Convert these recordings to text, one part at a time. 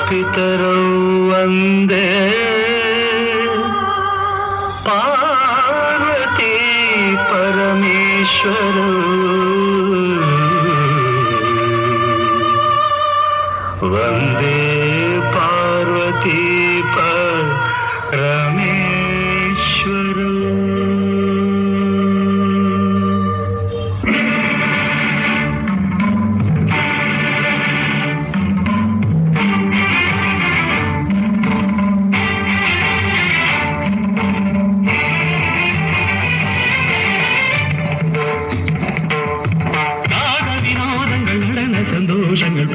पितरौ वन्दे पार्वती परमेश्वरौ वन्दे पार्वती परमेश्वरौ।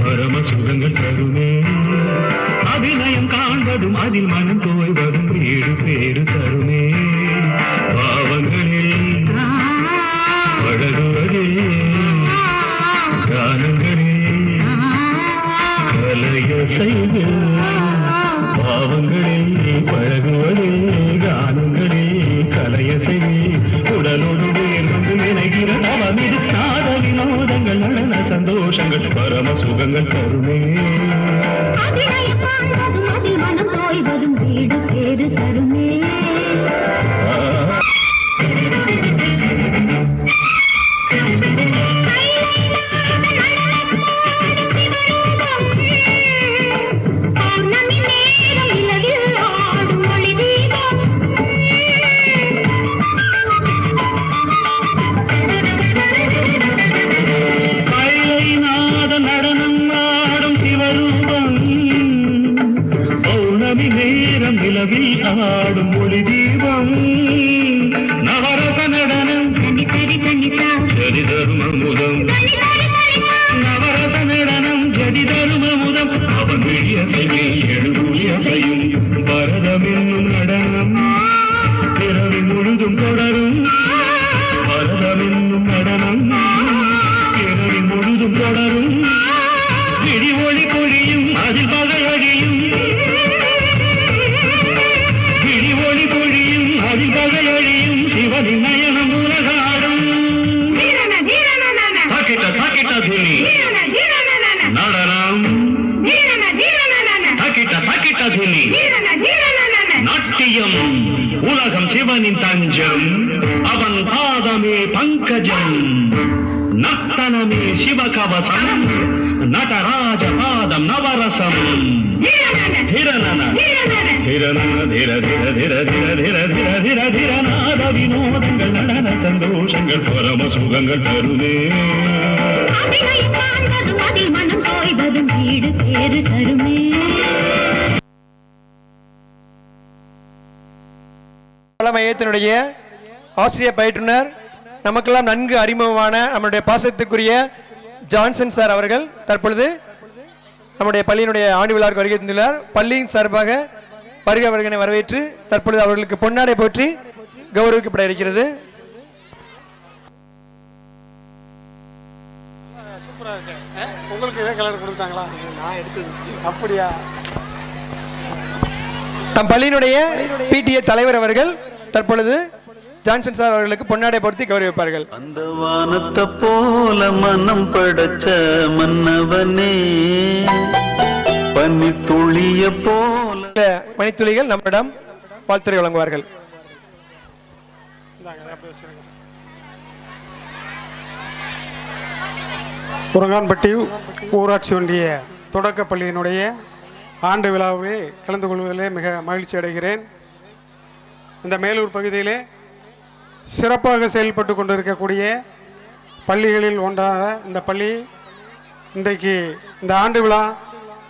பரம சுகங்கள் தருமே அபிநயம் காண்பதும் அதில் மனம் தோய்வதும் வீடு பேரு தருமே பாவங்களில் பழகுவதில் கானங்களில் கலைய செய்து பாவங்களில் பழகுவதில் கானங்களில் கலைய செய்து உடலோடு நினைக்கிற தவமிது சாத வினோதங்கள் நடன சந்தோஷங்கள் பரம சுகங்கள் தருமே மனம் போய்வதும் வீடு பேரு தருமே ஆடும் ஒளி தீபம் நவரச நடனம் ஜடி தருமமுதம் நவரச நடனம் ஜடி தருமமுதம் அவன் விழியசையை எழுதுயசையும் பரதம் என்னும் நடனம் பிறவி முழுதும் தொடரும் பரதம் என்னும் நடனம் பிறவி முழுதும் தொடரும் விடி ஒளி பொழியும் அதில் பகையடியும் அதிபகையழியும் சிவனின் நயனம் உலகாடும் தக்கிட்ட தக்கிட்ட துணி நடனம் தக்கிட்ட தக்கிட்ட துணி நாட்டியம் உலகம் சிவனின் தஞ்சம் அவன் பாதமே பங்கஜம் நர்த்தனமே சிவகவசம் நடராஜ பாதம் நவரசம் வினோதங்கள் நடன சந்தோஷங்கள் பரம சுகங்கள் தருமே மனம் போய்வதும் வீடு பேரு தருமே. மையத்தினுடைய ஆசிரியர் பயிற்றுனர் நமக்கெல்லாம் நன்கு அறிமுகமான நம்முடைய பாசத்துக்குரிய ஜான்சன் சார் அவர்கள் தற்பொழுது நம்முடைய பள்ளியினுடைய ஆண்டு விழாவுக்கு வருகை தந்துள்ளார். பள்ளியின் சார்பாக வருகை வருகனை வரவேற்று தற்பொழுது அவர்களுக்கு பொன்னாடை போற்றி கௌரவிக்கப்பட இருக்கிறது. நம் பள்ளியினுடைய பிடிஏ தலைவர் அவர்கள் தற்பொழுது ஜான்சன் சார் அவர்களுக்கு பொன்னாடை பொருத்தி கௌரவிப்பார்கள். அந்த வானத்தை போல மனம் படைச்ச மன்னவனே பனித்துளிய போல மணித்துளிகள் நம்மிடம் வாழ்த்துரை வழங்குவார்கள். உரங்கான்பட்டி ஊராட்சி ஒன்றிய தொடக்கப்பள்ளியினுடைய ஆண்டு விழாவிலே கலந்து கொள்வதிலே மிக மகிழ்ச்சி அடைகிறேன். இந்த மேலூர் பகுதியிலே சிறப்பாக செயல்பட்டு கொண்டிருக்கக்கூடிய பள்ளிகளில் ஒன்றாக இந்த பள்ளி இன்றைக்கு இந்த ஆண்டு விழா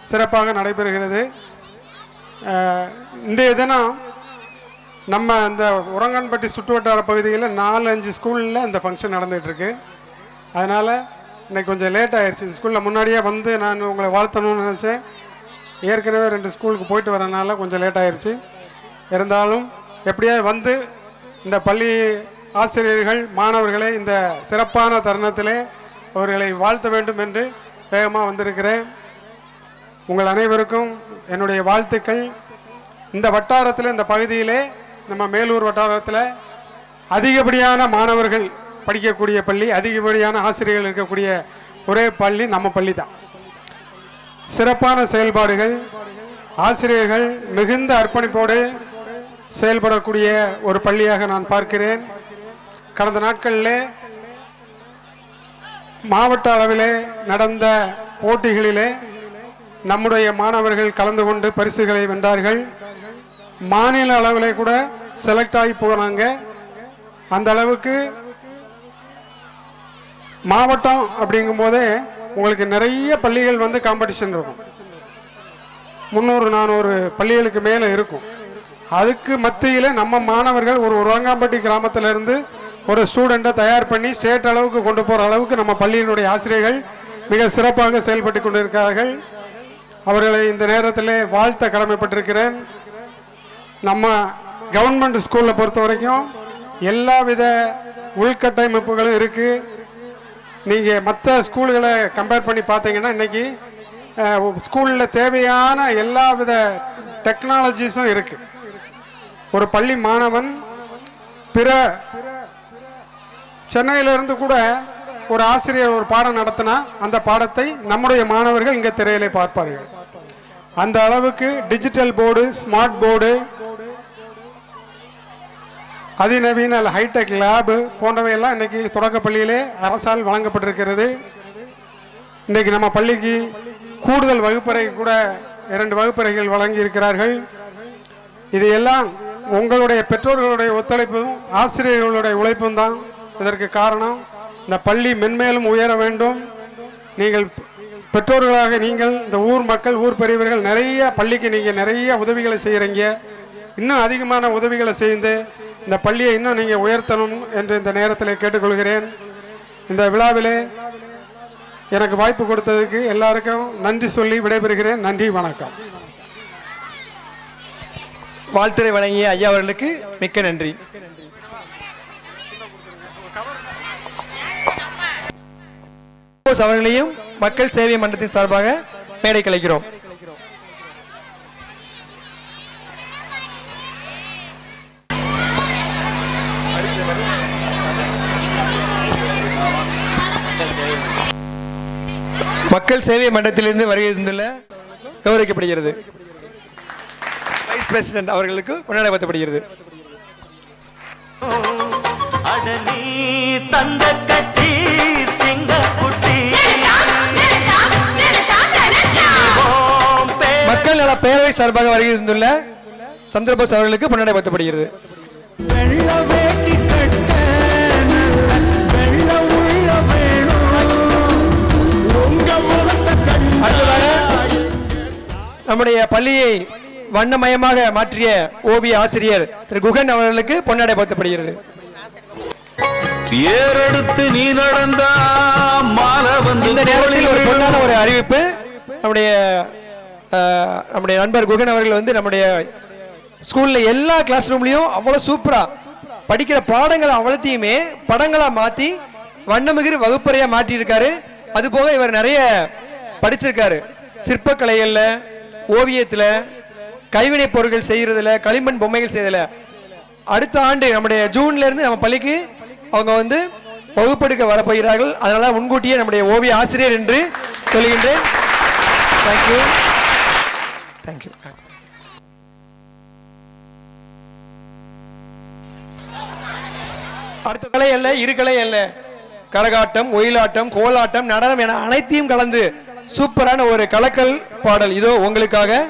சிறப்பாக நடைபெறுகிறது. இன்றைய தினம் நம்ம இந்த உரங்கான்பட்டி சுற்றுவட்டார பகுதியில் 4-5 ஸ்கூலில் இந்த ஃபங்க்ஷன் நடந்துகிட்ருக்கு. அதனால் இன்றைக்கி கொஞ்சம் லேட் ஆகிடுச்சு. இந்த ஸ்கூலில் முன்னாடியே வந்து நான் உங்களை வாழ்த்தணும்னு நினச்சேன். ஏற்கனவே 2 ஸ்கூலுக்கு போயிட்டு வரனால கொஞ்சம் லேட் ஆகிடுச்சு. இருந்தாலும் எப்படியா வந்து இந்த பள்ளி ஆசிரியர்கள் மாணவர்களை இந்த சிறப்பான தருணத்திலே அவர்களை வாழ்த்த வேண்டும் என்று வேகமாக வந்திருக்கிறேன். உங்கள் அனைவருக்கும் என்னுடைய வாழ்த்துக்கள். இந்த வட்டாரத்தில் இந்த பகுதியிலே நம்ம மேலூர் வட்டாரத்தில் அதிகப்படியான மாணவர்கள் படிக்கக்கூடிய பள்ளி, அதிகப்படியான ஆசிரியர்கள் இருக்கக்கூடிய ஒரே பள்ளி நம்ம பள்ளி தான். சிறப்பான செயல்பாடுகள், ஆசிரியர்கள் மிகுந்த அர்ப்பணிப்போடு செயல்படக்கூடிய ஒரு பள்ளியாக நான் பார்க்கிறேன். கடந்த நாட்களிலே மாவட்ட அளவிலே நடந்த போட்டிகளிலே நம்முடைய மாணவர்கள் கலந்து கொண்டு பரிசுகளை வென்றார்கள். மாநில அளவிலே கூட செலக்ட் ஆகி போனாங்க. அந்த அளவுக்கு மாவட்டம் அப்படிங்கும் போதே உங்களுக்கு நிறைய பள்ளிகள் வந்து காம்படிஷன் இருக்கும். 300-400 பள்ளிகளுக்கு மேலே இருக்கும். அதுக்கு மத்தியில் நம்ம மாணவர்கள் ஒரு உரங்காம்பட்டி கிராமத்திலிருந்து ஒரு ஸ்டூடெண்ட்டை தயார் பண்ணி ஸ்டேட் அளவுக்கு கொண்டு போகிற அளவுக்கு நம்ம பள்ளியினுடைய ஆசிரியர்கள் மிக சிறப்பாக செயல்பட்டு கொண்டிருக்கிறார்கள். அவர்களை இந்த நேரத்தில் வாழ்த்த கடமைப்பட்டிருக்கிறேன். நம்ம கவர்மெண்ட் ஸ்கூலில் பொறுத்த வரைக்கும் எல்லா வித உள்கட்டமைப்புகளும் இருக்குது. நீங்கள் மற்ற ஸ்கூல்களை கம்பேர் பண்ணி பார்த்தீங்கன்னா இன்றைக்கி ஸ்கூலில் தேவையான எல்லா வித டெக்னாலஜிஸும் இருக்குது. ஒரு பள்ளி மாணவன் பிற சென்னையிலிருந்து கூட ஒரு ஆசிரியர் ஒரு பாடம் நடத்தினா அந்த பாடத்தை நம்முடைய மாணவர்கள் இங்கே திரையிலே பார்ப்பார்கள். அந்த அளவுக்கு டிஜிட்டல் போர்டு, ஸ்மார்ட் போர்டு, அதிநவீன ஹைடெக் லேபு போன்றவையெல்லாம் இன்றைக்கி தொடக்க பள்ளியிலே அரசால் வழங்கப்பட்டிருக்கிறது. இன்றைக்கி நம்ம பள்ளிக்கு கூடுதல் வகுப்பறை கூட 2 வகுப்பறைகள் வழங்கியிருக்கிறார்கள். இது எல்லாம் உங்களுடைய பெற்றோர்களுடைய ஒத்துழைப்பும் ஆசிரியர்களுடைய உழைப்பும் தான் இதற்கு காரணம். இந்த பள்ளி மென்மேலும் உயர வேண்டும். நீங்கள் பெற்றோர்களாக நீங்கள் இந்த ஊர் மக்கள், ஊர் பெரியவர்கள் நிறைய பள்ளிக்கு நீங்கள் நிறைய உதவிகளை செய்கிறீங்க. இன்னும் அதிகமான உதவிகளை செய்து இந்த பள்ளியை இன்னும் நீங்கள் உயர்த்தணும் என்று இந்த நேரத்தில் கேட்டுக்கொள்கிறேன். இந்த விழாவிலே எனக்கு வாய்ப்பு கொடுத்ததுக்கு எல்லாருக்கும் நன்றி சொல்லி விடைபெறுகிறேன். நன்றி, வணக்கம். வாழ்த்துறை வழங்கிய ஐயா அவர்களுக்கு மிக்க நன்றி. அவர்களையும் மக்கள் சேவை மன்றத்தின் சார்பாக மேடை கலைக்கிறோம். மக்கள் சேவை மன்றத்திலிருந்து வருகை தந்துள்ள கௌரவிக்கப்படுகிறது வைஸ் பிரசிடென்ட் அவர்களுக்கு கொண்டாடப்படுகிறது. மக்கள் நல பேரவை சார்பாக வருகை தந்துள்ள சந்திரபோஸ் அவர்களுக்கு கொண்டாடப்படுகிறது. நம்முடைய பள்ளியை வண்ணமயமாக மாற்றிய ஓவிய ஆசிரியர் திரு குகன் அவர்களுக்கு பொன்னாடை போர்த்தப்படுகிறது. இந்த நேரத்தில் ஒரு பொன்னான ஒரு அறிவிப்பு. நம்முடைய நண்பர் குகன் அவர்கள் வந்து நம்முடைய ஸ்கூல்ல எல்லா கிளாஸ் ரூம்லயும் அவ்வளவு சூப்பரா படிக்கிற பாடங்களை அவ்வளத்தையுமே படங்களா மாத்தி வண்ணமிகு வகுப்பறையா மாற்றி இருக்காரு. அது போக இவர் நிறைய படிச்சிருக்காரு. சிற்பக்கலைகள்ல, ஓவியத்துல, கைவினை பொருட்கள் செய்யறதுல, களிமண் பொம்மைகள் செய்யறதுல. அடுத்த ஆண்டு நம்முடைய ஜூன்ல இருந்து நம்ம பள்ளிக்கு அவங்க வந்து வகுப்பெடுக்க வரப்போகிறார்கள். அதனால முன்கூட்டியே நம்முடைய ஓவிய ஆசிரியர் என்று சொல்லுகின்றேன். Thank you, thank you. அடுத்த கலை அல்ல, இரு கலை அல்ல, கரகாட்டம், ஒயிலாட்டம், கோலாட்டம், நடனம் என அனைத்தையும் கலந்து சூப்பரான ஒரு கலக்கல் பாடல் இதோ உங்களுக்காக.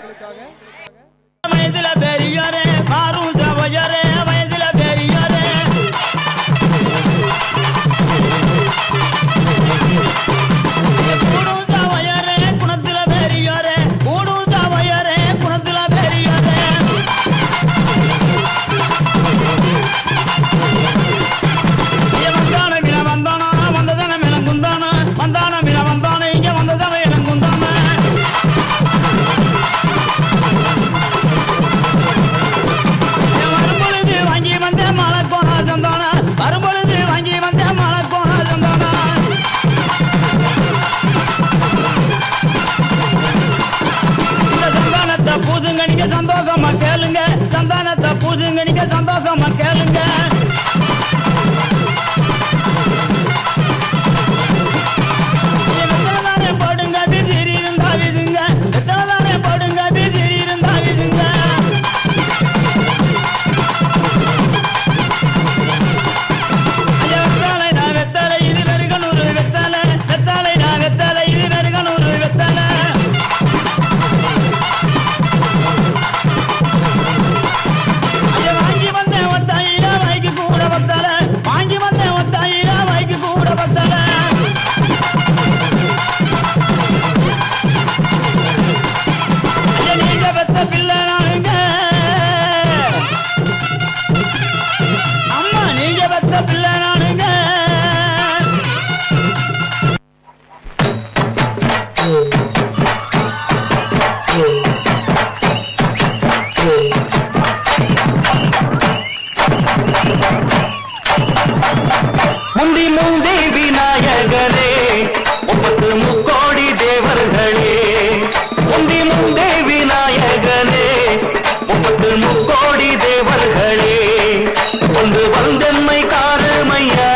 சந்தோஷமா கேளுங்க, சந்தானத்தை பூஜுங்க, நீங்க சந்தோஷமா கேளுங்க. போடுங்க, விதிரி இருந்தா விதுங்க, முந்தி முந்தி விநாயகரே முப்பத்து முக்கோடி தேவர்களே, முந்தி முந்தி விநாயகரே முப்பத்து முக்கோடி தேவர்களே, ஒன்று வந்தெம்மை காருமையா,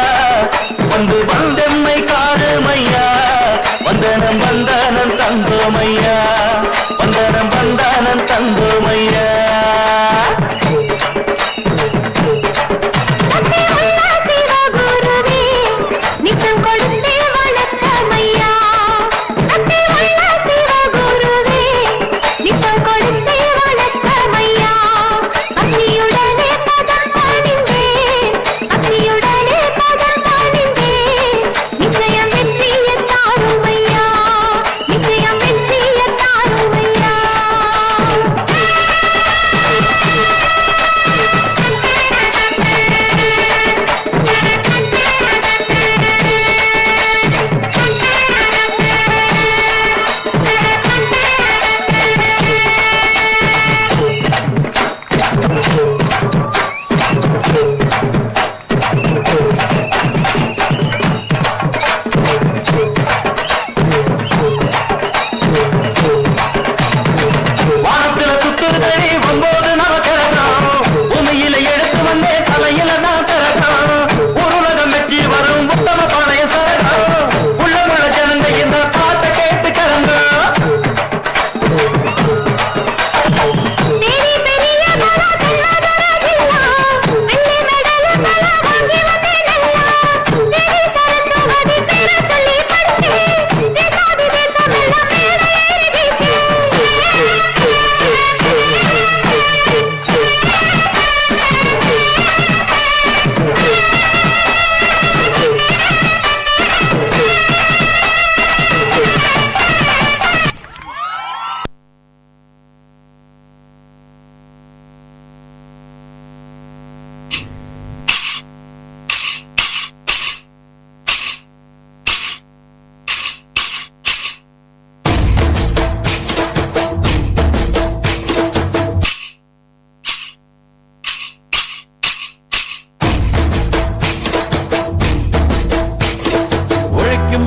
ஒன்று வந்தெம்மை காருமையா, வந்தனம் வந்தனம் தந்தோமையா, வந்தனம் வந்தனம் தந்தோமையா.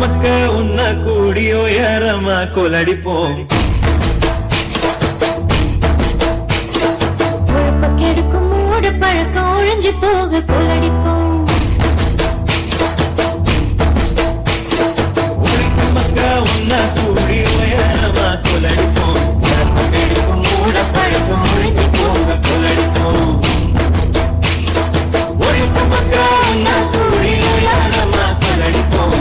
மக்க உன்ன கூடியோ ஏறமா கொலடிப்போம், கெடுக்கும் மூட பழக்கம் ஒழிஞ்சு போக கொலடிப்போம். மக்க உன்ன கூடியோ ஏறமா கொலடிப்போம், கெடுக்கும் மூட பழக்கம் ஒழிஞ்சு போக கொலடிப்போம். மக்க உன்ன கூடியோ ஏறமா கொலடிப்போம்,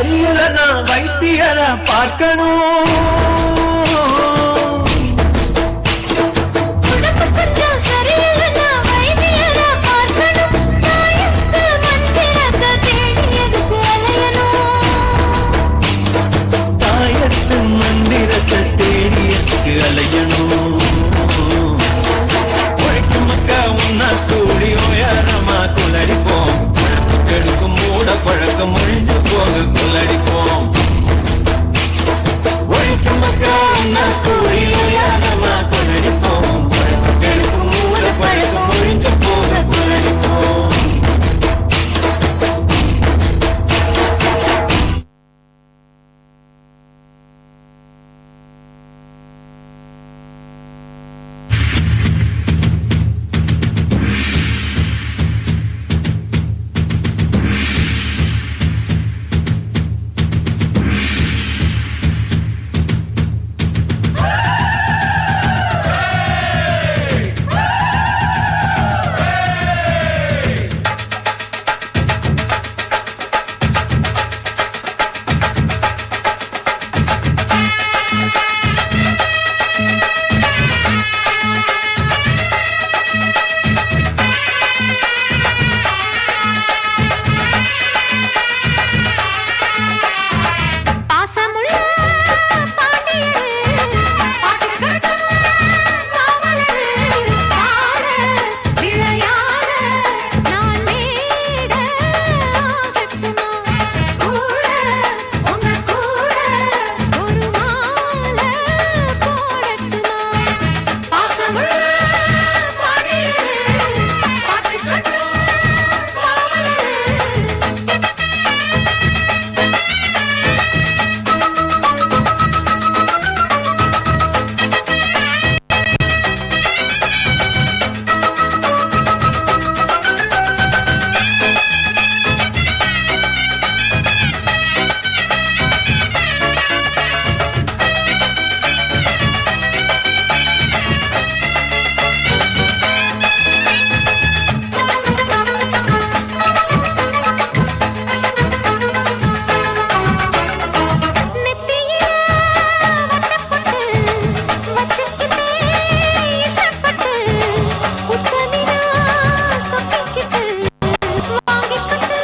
சரியில்லைன்னா வைத்தியரை பார்க்கணும். உடம்பு கொஞ்சம் சரியில்லைன்னா வைத்தியரை பார்க்கணும். தாயத்து மந்திரத்தை தேடி எதுக்கு அலையணும்? தாயத்து மந்திரத்தை தேடி எதுக்கு அலையணும்? உழைக்கும் மக்கா உன்னா கூடி உயரமா குளடிப்போம். உழைப்பு கெடுக்கும் மூட பழக்கம் ஒழிஞ்சு போக குளடிப்போம். உழைக்கும் மக்கா உன்னா கூடி உயரமா குளடிப்போம். உழைப்பு கெடுக்கும் மூட பழக்கம் ஒழிஞ்சு போக குளடிப்போம். பாசமுள்ள பாண்டியரே பாட்டு கேட்டும் மாமலரே பாட விளையாட நான் மேட ஆகட்டுமா கூட உங்க கூட ஒரு மாலை போடட்டுமா பாசமுள்ள பாண்டியரே பாட்டு கேட்டும் மாமலரே நெத்தியில வட்டப்பட்டு வச்சுக்கிட்டே இஷ்டப்பட்டு உத்தமிழா சொத்திக்கிட்டு வாங்கிக்கிட்டு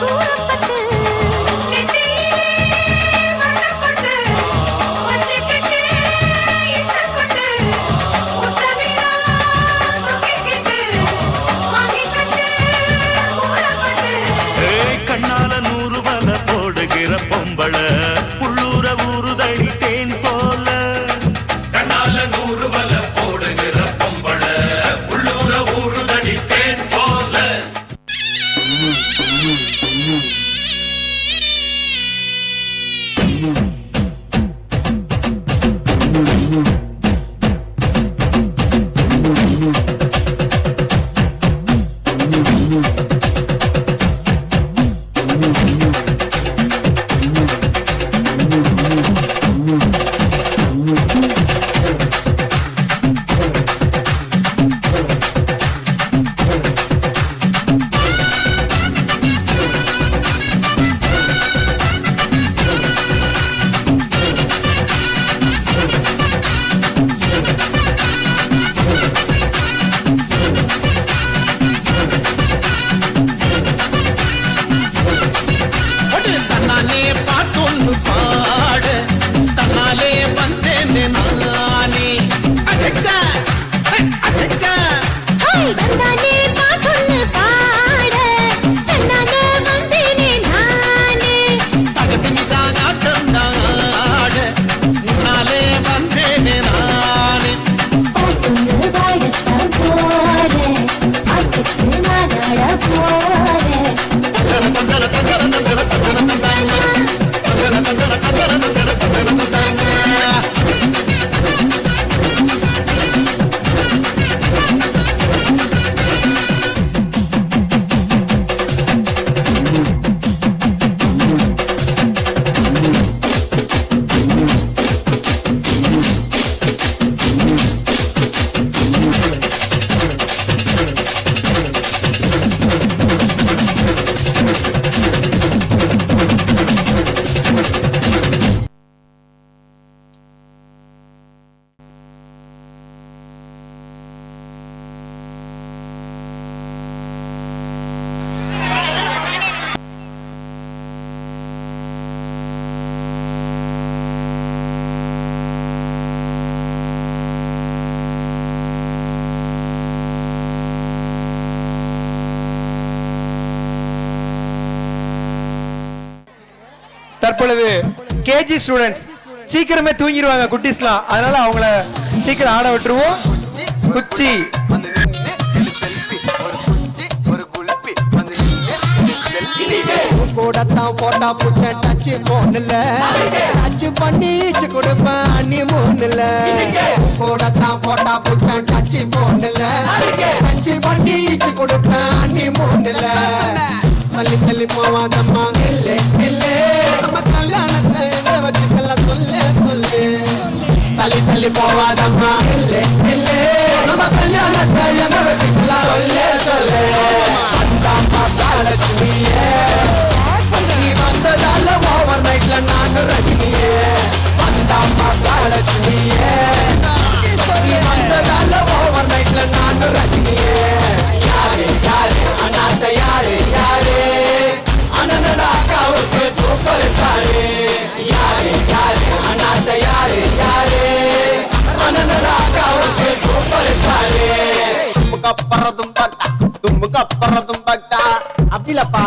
கூடப்பட்டு நெத்தியில வட்டப்பட்டு வச்சுக்கிட்டே இஷ்டப்பட்டு உத்தமிழா சொத்திக்கிட்டு வாங்கிக்கிட்டு கூடப்பட்டு கண்ணால 100 வலை போடுகிற பொம்பள உள்ளூர ஊறுதடி தேன் போல. கண்ணால 100 வலை போடுகிற பொம்பள உள்ளூர ஊறுதடி தேன் போல. தற்பொழுது கேஜி ஸ்டூடெண்ட்ஸ் சீக்கிரமே தூங்கிடுவாங்க குட்டீஸ்லாம், அதனால அவங்கள சீக்கிரம் ஆட விட்டுருவோம். குச்சி கூடத்தான் போட்டா புச்ச டச் போன்ல டச் பண்ணிச்சு கொடுப்பேன் நீ மூணுல கூடத்தான் போட்டா புச்ச டச் போன்ல டச் பண்ணிச்சு கொடுப்பேன் நீ மூணுல தள்ளி தள்ளி போவாதம்மா இல்லே இல்லே நம்ம கல்யாணத்தை வச்சுக்கலாம் சொல்லு சொல்லு தள்ளி தள்ளி போவாதம்மா இல்லே இல்லே நம்ம கல்யாணத்தை எங்க வச்சுக்கலாம் சொல்லு சொல்லு லட்சுமியே நீ வந்ததால ஓவர் நைட்ல நானும் ரஜினியே வந்தாம்மா லட்சுமியே நீ வந்ததால ஓவர் நைட்ல நானும் ரஜினியே யாரு யாரு அனாத யாரு யாரு அனந்தன அக்காவுக்கு சூப்பர் ஸ்டாரு யாரு யாரு அனாத யாரு யாரு அனந்தன அக்காவுக்கு சூப்பர் ஸ்டாரு தும்புக்கப்புறதும் பக்தா தும்புக்கப்புறதும் பக்தா அப்படிலப்பா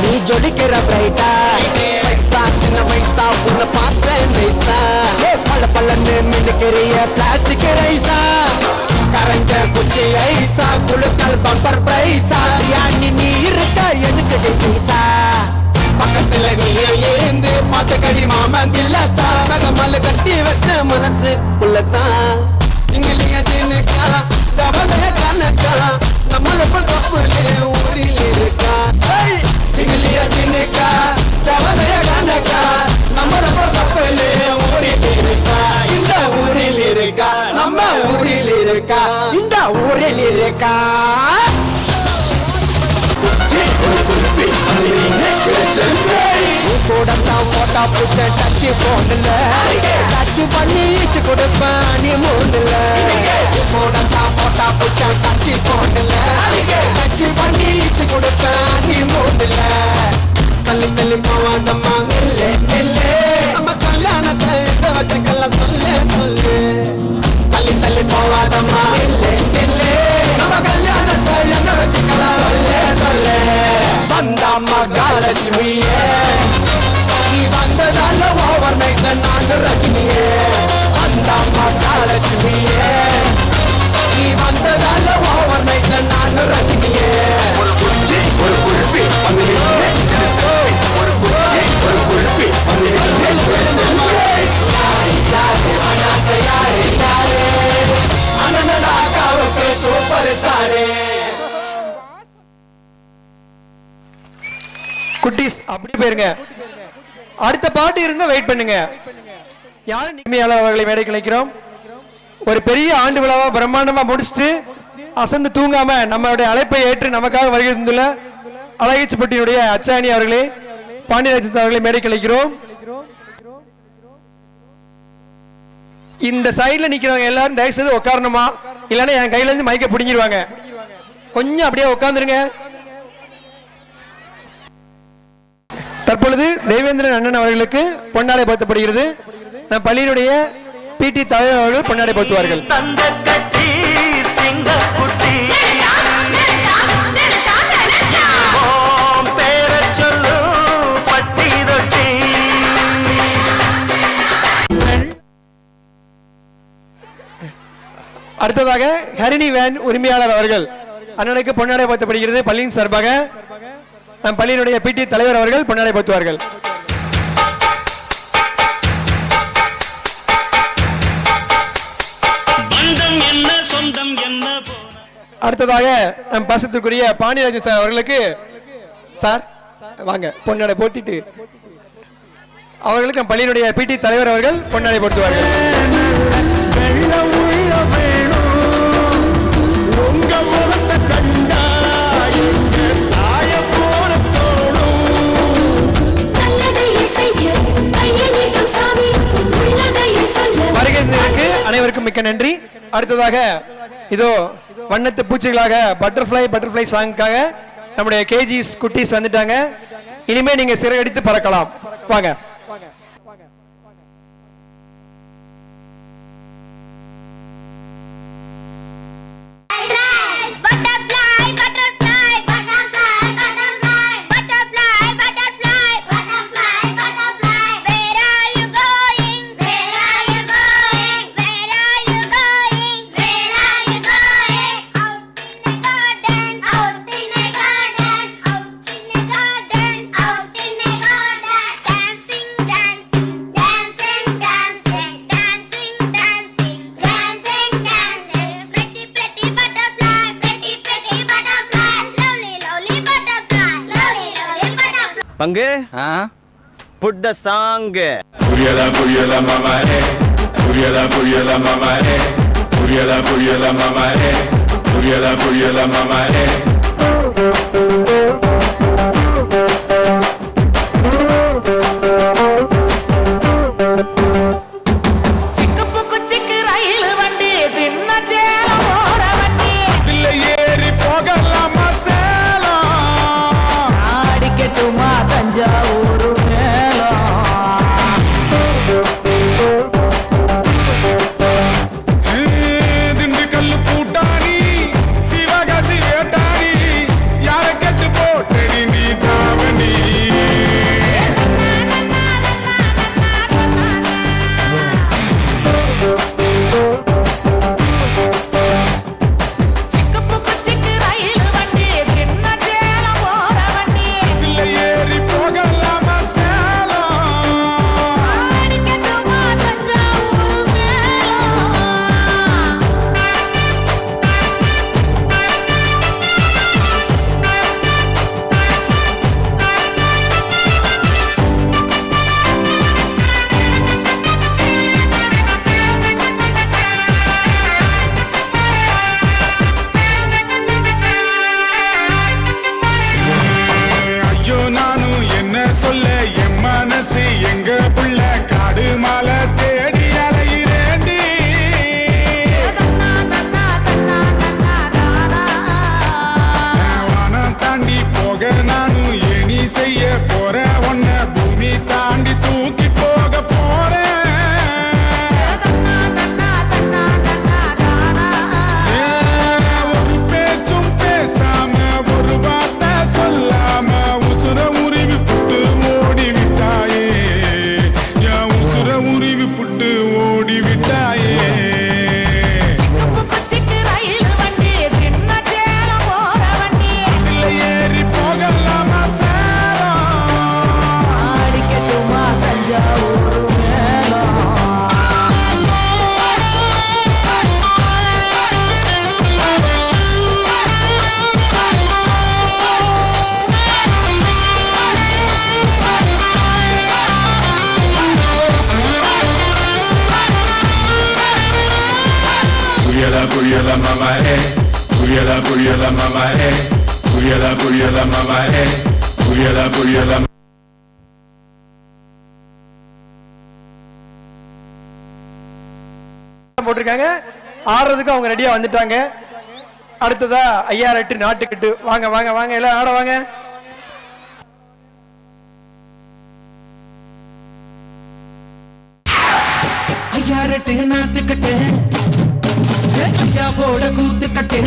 நீ ஜொலிக்கிற பிரைட்டா சின்ன வயசா உன்னை பார்த்தேன் நைசா பல பல்லன்னு மின்னுக்கிறிய பிளாஸ்டிக் ரைசா கரஞ்ச குச்சி ஐசா குழுக்கள் பம்பர் பிரைஸா யானி நீ இருக்க எனக்கு பைசா பக்கத்துல நீ ஏந்து பார்த்த கடி மாமன் இல்லத்தா மகமல்ல கட்டி வச்ச மனசு உள்ளத்தான் இங்கிலிய தின்னுக்கா தவதைய கணக்கா நம்மள கப்புலே ஊரில் இருக்கா இங்கிலிய தின்னுக்கா தவதைய கணக்கா நம்மள கப்புலே ஊரில் இருக்கா இந்த ஊரில் இருக்கா நம்ம ஊரில் இருக்கா இந்த ஊரில் இருக்கா கூடத்தான் போட்டா புச்ச டச் போன்ல டச் பண்ணிச்சு கொடுப்பேன் நீ மூணுல கூடத்தான் போட்டா புச்ச டச் போன்ல டச் பண்ணிச்சு கொடுப்பேன் நீ மூணுல தள்ளி தள்ளி போவாதம்மா இல்லே இல்லே நம்ம கல்யாணத்தை வச்சுக்கலாம் சொல்லு சொல்லு தள்ளி தள்ளி போவாதம்மா இல்லே இல்லே நம்ம கல்யாணத்தை எங்க வச்சுக்கலாம் சொல்லு சொல்லு வந்தாம்மா லட்சுமியே நீ வந்ததால ஓவர் நைட்ல நானு ரஜினியே வந்தாம்மா லட்சுமியே நீ வந்ததால ஓவர் நைட்ல நானு ரஜினியே ஒரு குச்சி ஒரு குழுப்பி வந்து ஒரு குச்சி ஒரு குழுப்பி வந்து அனந்தனாக்காவுக்கு சூப்பர் ஸ்டாரு குட்டீஸ் அப்படி போயிருங்க. அடுத்த பாட்டு இருந்தா வெயிட் பண்ணுங்க. யார் நிகழ்ச்சியாளர் அவர்களை மேடை கலைக்கிறோம். ஒரு பெரிய ஆண்டு விழாவா பிரம்மாண்டமா முடிச்சுட்டு அசந்து தூங்காம நம்மளுடைய அழைப்பை ஏற்று நமக்காக வருகை தந்துள்ள அழகிச்சிப்பட்டியுடைய அச்சாணி அவர்களே பாண்டியராஜன் அவர்களை மேடை கலைக்கிறோம். இந்த சைட்ல நிக்கிறவங்க எல்லாரும் தயவு செய்து உட்காரணுமா, இல்லைன்னா என் கையில இருந்து மைக்க பிடிங்கிடுவாங்க. கொஞ்சம் அப்படியே உட்காந்துருங்க. தற்பொழுது தேவேந்திரன் அண்ணன் அவர்களுக்கு பொன்னாடை போர்த்தப்படுகிறது. நம் பள்ளியினுடைய பிடி தலைவர் அவர்கள் பொன்னாடை போர்த்துவார்கள். அடுத்ததாக ஹரிணி வேன் உரிமையாளர் அவர்கள் அண்ணனுக்கு பொன்னாடை போர்த்தப்படுகிறது. பள்ளியின் சார்பாக நம் பள்ளியினுடைய பிடி தலைவர் அவர்கள் பொன்னாடை போர்த்துவார்கள். அடுத்ததாக நம் பாசத்திற்குரிய பாண்டியராஜன் சார் அவர்களுக்கு சார் வாங்க பொன்னாடை போர்த்திட்டு அவர்களுக்கு நம் பள்ளியினுடைய பிடி தலைவர் அவர்கள் பொன்னாடை போர்த்துவார்கள். வருகைக்கு அனைவருக்கும் மிக்க நன்றி. அடுத்ததாக இதோ வண்ணத்து பூச்சிகளாக பட்டர்ஃப்ளை சாங்காக நம்முடைய கேஜிஸ் குட்டீஸ் வந்துட்டாங்க. இனிமே நீங்க சிறகடித்து பறக்கலாம். வாங்க. பங்கு put the song puriyala puriyala mama re puriyala puriyala mama re puriyala puriyala mama re puriyala puriyala mama re puriyala mama re puriyala mama re puriyala mama re puriyala போட்டிருக்காங்க. ஆடுறதுக்கு அவங்க ரெடியா வந்துட்டாங்க. அடுத்ததா ஐயாரெட்டு நாட்டுக்கட்டு. வாங்க வாங்க வாங்க எல்லாம் ஆட வாங்க. ஐயாரெட்டு நாட்டுக்கட்டு ஐயா போட கூத்து கட்டு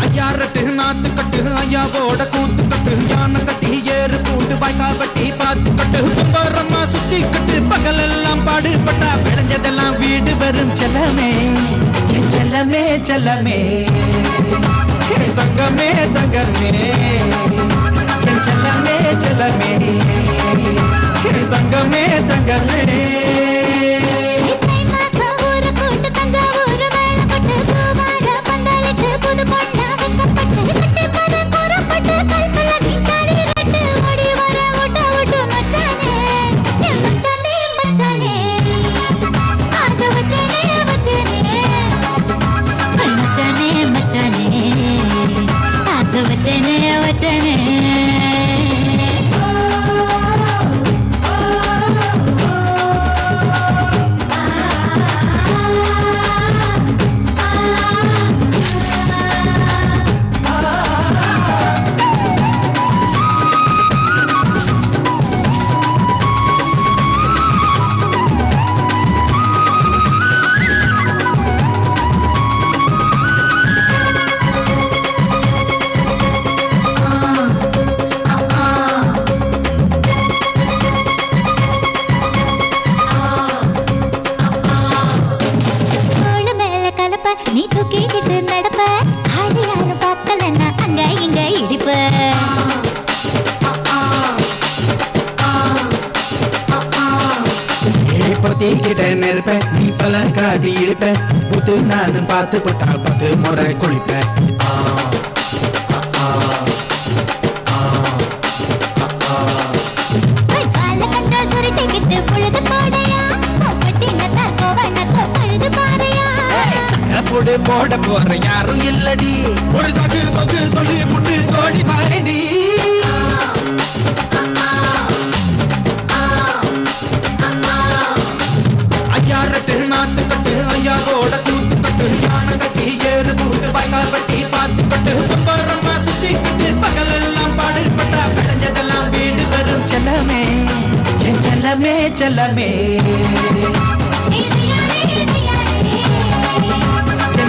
ஐயாரெட்டு நாட்டுக்கட்டு ஐயா போட கூத்து கட்டு யானை கட்டி ஏறு பூண்டு வாய்க்கா கட்டி பாத்து கட்டு பொங்கரம்மா சுத்தி கட்டு பகலெல்லாம் பாடுபட்டா விளைஞ்சதெல்லாம் வீடு வரும் செல்லமே செல்லமே செல்லமே தங்கமே தங்கமே செல்லமே செல்லமே தங்கமே தங்கமே தூக்கிக்கிட்டு நடப்ப ஆளு யாரும் பார்க்கலன்னா அங்க இங்க இடிப்ப பத்திக்கிட்ட நெருப்ப நீ பல காட்டி இருப்ப புத்து நானும் பார்த்து புட்டா 10 முறை குளிப்பேன் போட போற யாரும் இல்லடி ஒரு தகு பகு சொல்லி புட்டு தோடி மாறடி ஐயாரட்டு நாத்து கட்டு ஐயாவோட தூத்து கட்டு யானை கட்டி ஏறு பூட்டு வாய்க்கால் கட்டி பார்த்து கட்டு பம்பரமா சுத்தி கட்டு பகலெல்லாம் பாடுபட்டா விளைஞ்சதெல்லாம் வீடு வரும் செல்லமே என் செல்லமே செல்லமே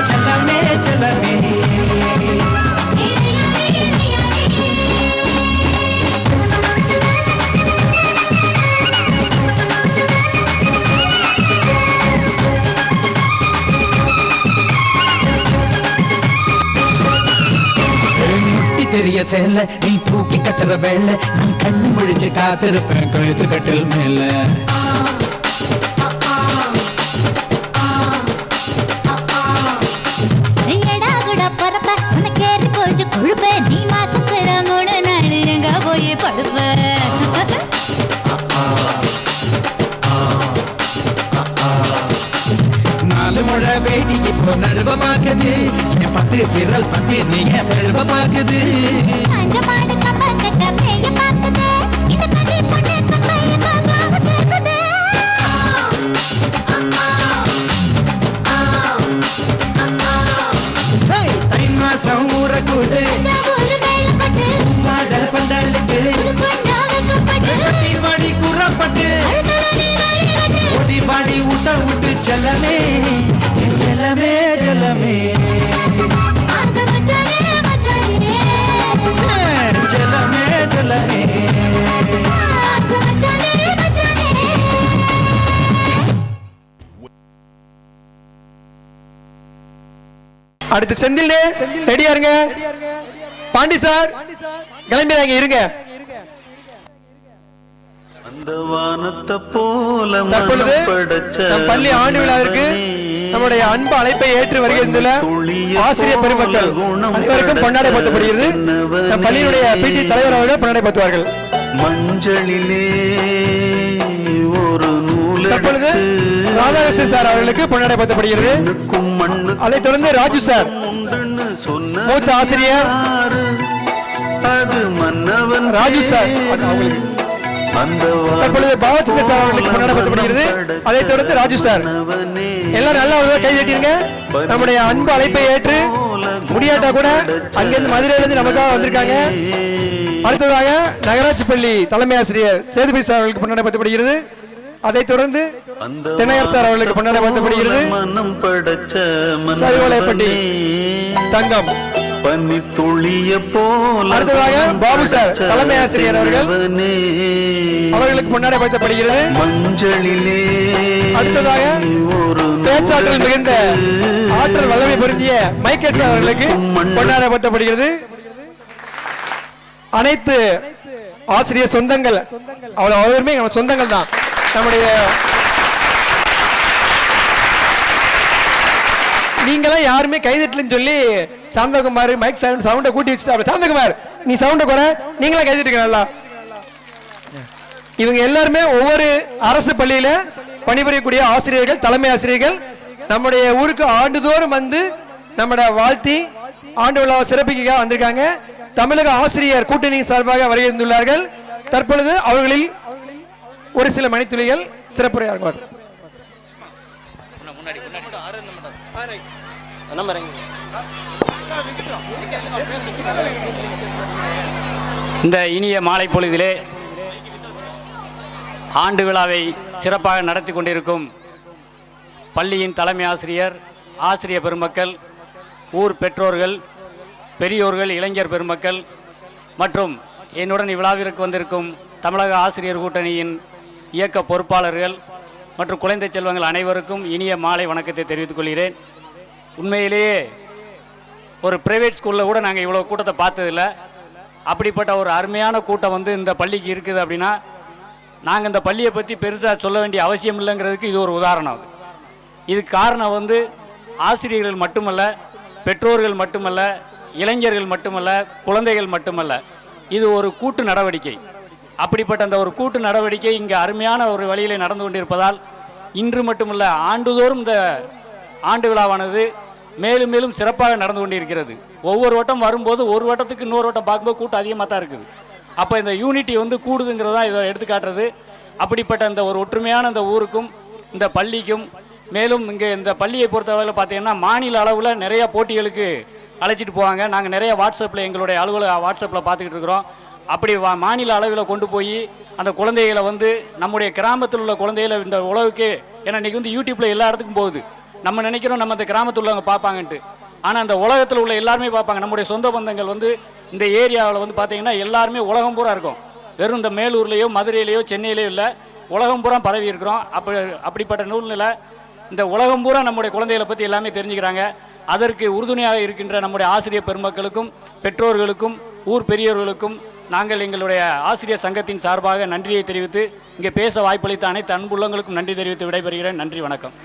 செல்லமே செல்லமே தெரிய சேல நீ தூக்கி கட்டுற வேலை நான் கண்ணு முழிச்சு காத்திருப்பேன் கழுத்து கட்டில் மேல நீ மாசத்துல 3 நாள் எங்க போய் படுப்ப நாலு முழை வேடிக்கை இப்போ நடுவமாக்குது என் 10 விரல் பத்தி நீங்க நடுவமாக்குது அஞ்ச மாடு கப்ப கட்ட மேய பாக்குது இந்த கதை பொண்ணு கப்பைய காகாவ கேக்குது தை மாசம் ஊற கூடு ஒரு வேளை பட்டு மாடல் பந்தலுக்கு கட்டி வாடி குறப்பட்டு ஓடி வாடி ஊட்ட விட்டு செல்லமே செல்லமே செல்லமே செல்லமே செல்லமே அடுத்து செந்தில் ரெடியா இருங்க. பாண்டி சார் கிளம்பிடுறாங்க, இருங்க. தற்பொழுது நம் பள்ளி ஆண்டு விழாவிற்கு நம்முடைய அன்பு அழைப்பை ஏற்று வருகின்ற ஆசிரியர் பெருமக்கள் அனைவருக்கும் கொண்டாடப்படுகிறது. நம் பள்ளியினுடைய பிடி தலைவர் அவர்கள் கொண்டாடப்படுவார்கள். மஞ்சளிலே ஒரு தற்பொழுது ராதாகிருஷ்ணன் சார் அவர்களுக்கு கொண்டாடப்படுகிறது. அதைத் தொடர்ந்து ராஜு சார் மூத்த ஆசிரியர் ராஜு சார் அவங்களுக்கு தற்பொழுது பாவச்சந்திர சார் அவர்களுக்கு கொண்டாடப்படுகிறது. அதைத் தொடர்ந்து ராஜு சார். எல்லாரும் நல்லா கை தட்டிருங்க. நம்முடைய அன்பு அழைப்பை ஏற்று முடியாட்டா கூட அங்கிருந்து மதுரையிலிருந்து நமக்காக வந்திருக்காங்க. அடுத்ததாக நகராட்சி பள்ளி தலைமை ஆசிரியர் சேதுபதி சார் அவர்களுக்கு கொண்டாடப்படுகிறது. அதைத் தொடர்ந்து தென்னையர் சார் அவர்களுக்கு கொண்டாடப்படுகிறது. சரிவலைப்பட்டி தங்கம். அடுத்ததாக பாபு சார் தலைமை ஆசிரியர் அவர்களுக்கு கொண்டாடப்படுகிறது. அடுத்ததாக பேச்சாற்றல் மிகுந்த ஆற்றல் வல்லமை பொருந்திய மைக்கேல் சார் அவர்களுக்கு கொண்டாடப்படுகிறது. அனைத்து ஆசிரியர் சொந்தங்கள் அவருமே நம்ம சொந்தங்கள் தான். நம்முடைய நீங்களாம் யாருமே கைதட்டலன்னு சொல்லி சாந்தகுமார் மைக் சவுண்டை கூட்டி வச்சுட்டு சாந்தகுமார் நீ சவுண்டை குறை, நீங்களா கைதட்டுங்க நல்லா. இவங்க எல்லாருமே ஒவ்வொரு அரசு பள்ளியில பணிபுரியக்கூடிய ஆசிரியர்கள், தலைமை ஆசிரியர்கள் நம்முடைய ஊருக்கு ஆண்டுதோறும் வந்து நம்முடைய வாழ்த்தி ஆண்டு விழாவை சிறப்பிக்க வந்திருக்காங்க. தமிழக ஆசிரியர் கூட்டணி சார்பாக வருகின்றார்கள். தற்பொழுது அவர்களில் ஒரு சில மணித்துளிகள் சிறப்புரையார்கள். இந்த இனிய மாலை பொழுதிலே ஆண்டு விழாவை சிறப்பாக நடத்தி கொண்டிருக்கும் பள்ளியின் தலைமை ஆசிரியர், ஆசிரியர் பெருமக்கள், ஊர் பெற்றோர்கள், பெரியோர்கள், இளைஞர் பெருமக்கள் மற்றும் என்னுடன் இவ்விழாவிற்கு வந்திருக்கும் தமிழக ஆசிரியர் கூட்டணியின் இயக்க பொறுப்பாளர்கள் மற்றும் குழந்தை செல்வங்கள் அனைவருக்கும் இனிய மாலை வணக்கத்தை தெரிவித்துக் கொள்கிறேன். உண்மையிலேயே ஒரு பிரைவேட் ஸ்கூலில் கூட நாங்கள் இவ்வளோ கூட்டத்தை பார்த்ததில்ல. அப்படிப்பட்ட ஒரு அருமையான கூட்டம் வந்து இந்த பள்ளிக்கு இருக்குது அப்படின்னா நாங்கள் இந்த பள்ளியை பற்றி பெருசாக சொல்ல வேண்டிய அவசியம் இல்லைங்கிறதுக்கு இது ஒரு உதாரணம். இதுக்கு காரணம் வந்து ஆசிரியர்கள் மட்டுமல்ல, பெற்றோர்கள் மட்டுமல்ல, இளைஞர்கள் மட்டுமல்ல, குழந்தைகள் மட்டுமல்ல, இது ஒரு கூட்டு நடவடிக்கை. அப்படிப்பட்ட அந்த ஒரு கூட்டு நடவடிக்கை இங்கே அருமையான ஒரு வழியில் நடந்து கொண்டிருப்பதால் இன்று மட்டுமல்ல, ஆண்டுதோறும் இந்த ஆண்டு விழாவானது மேலும் மேலும் சிறப்பாக நடந்து கொண்டிருக்கிறது. ஒவ்வொரு வட்டம் வரும்போது ஒரு வட்டத்துக்கு இன்னொரு வட்டம் பார்க்கும்போது கூட்டம் அதிகமாக தான் இருக்குது. அப்போ இந்த யூனிட்டி வந்து கூடுதுங்கிறதா இதை எடுத்துக்காட்டுறது. அப்படிப்பட்ட அந்த ஒரு ஒற்றுமையான அந்த ஊருக்கும் இந்த பள்ளிக்கும், மேலும் இங்கே இந்த பள்ளியை பொறுத்தவரையில் பார்த்தீங்கன்னா மாநில அளவில் நிறைய போட்டிகளுக்கு அழைச்சிட்டு போவாங்க. நாங்கள் நிறைய வாட்ஸ்அப்பில் எங்களுடைய அலுவலக வாட்ஸ்அப்பில் பார்த்துக்கிட்டு இருக்கிறோம். அப்படி மாநில அளவில் கொண்டு போய் அந்த குழந்தைகளை வந்து நம்முடைய கிராமத்தில் உள்ள குழந்தைகளை இந்த உலகுக்கு, ஏன்னா இன்றைக்கி வந்து யூடியூப்பில் எல்லா இடத்துக்கும் போகுது. நம்ம நினைக்கிறோம் நம்ம இந்த கிராமத்தில் உள்ளவங்க பார்ப்பாங்கன்ட்டு, ஆனால் அந்த உலகத்தில் உள்ள எல்லாருமே பார்ப்பாங்க. நம்முடைய சொந்த பந்தங்கள் வந்து இந்த ஏரியாவில் வந்து பார்த்தீங்கன்னா எல்லாருமே உலகம் பூரா இருக்கும். வெறும் இந்த மேலூர்லேயோ மதுரையிலையோ சென்னையிலையோ இல்லை, உலகம் பூரா பரவி இருக்கிறோம். அப்படிப்பட்ட நூல்நிலை இந்த உலகம் பூரா நம்முடைய குழந்தைகளை பற்றி எல்லாமே தெரிஞ்சுக்கிறாங்க. அதற்கு உறுதுணையாக இருக்கின்ற நம்முடைய ஆசிரியர் பெருமக்களுக்கும் பெற்றோர்களுக்கும் ஊர் பெரியவர்களுக்கும் நாங்கள் எங்களுடைய ஆசிரியர் சங்கத்தின் சார்பாக நன்றியை தெரிவித்து இங்கே பேச வாய்ப்பளித்த அனைத்து அன்புள்ளங்களுக்கும் நன்றி தெரிவித்து விடைபெறுகிறேன். நன்றி, வணக்கம்.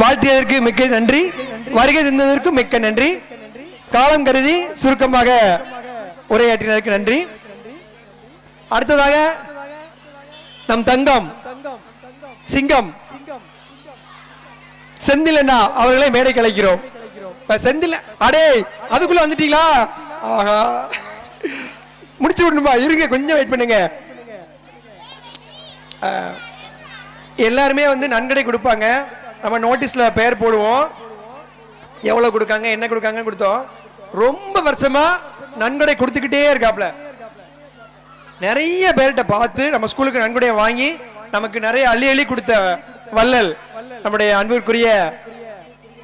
வாழ்த்தியதற்கு மிக்க நன்றி, வருகை தந்ததற்கு மிக்க நன்றி, காலம் கருதி சுருக்கமாக உரையாற்றினதற்கு நன்றி. அடுத்ததாக நம் தங்கம் சிங்கம் செந்தில் அண்ணா அவர்களை மேடை கலைக்கிறோம். செந்தில் அடே அதுக்குள்ள வந்துட்டீங்களா? ஆஹா, முடிச்சு விடணுமா? இருங்க, கொஞ்சம் வெயிட் பண்ணுங்க. எல்லாருமே வந்து நன்கொடை கொடுப்பாங்க. நம்ம நோட்டீஸ்ல பெயர் போடுவோம், எவ்வளவு கொடுக்காங்க என்ன கொடுக்காங்கன்னு கொடுத்தோம். ரொம்ப வருஷமா நன்கொடை கொடுத்துக்கிட்டே இருக்காப்ல. நிறைய பேர்கிட்ட பார்த்து நம்ம ஸ்கூலுக்கு நன்கொடையை வாங்கி நமக்கு நிறைய அள்ளி அள்ளி கொடுத்த வள்ளல் நம்முடைய அன்பிற்குரிய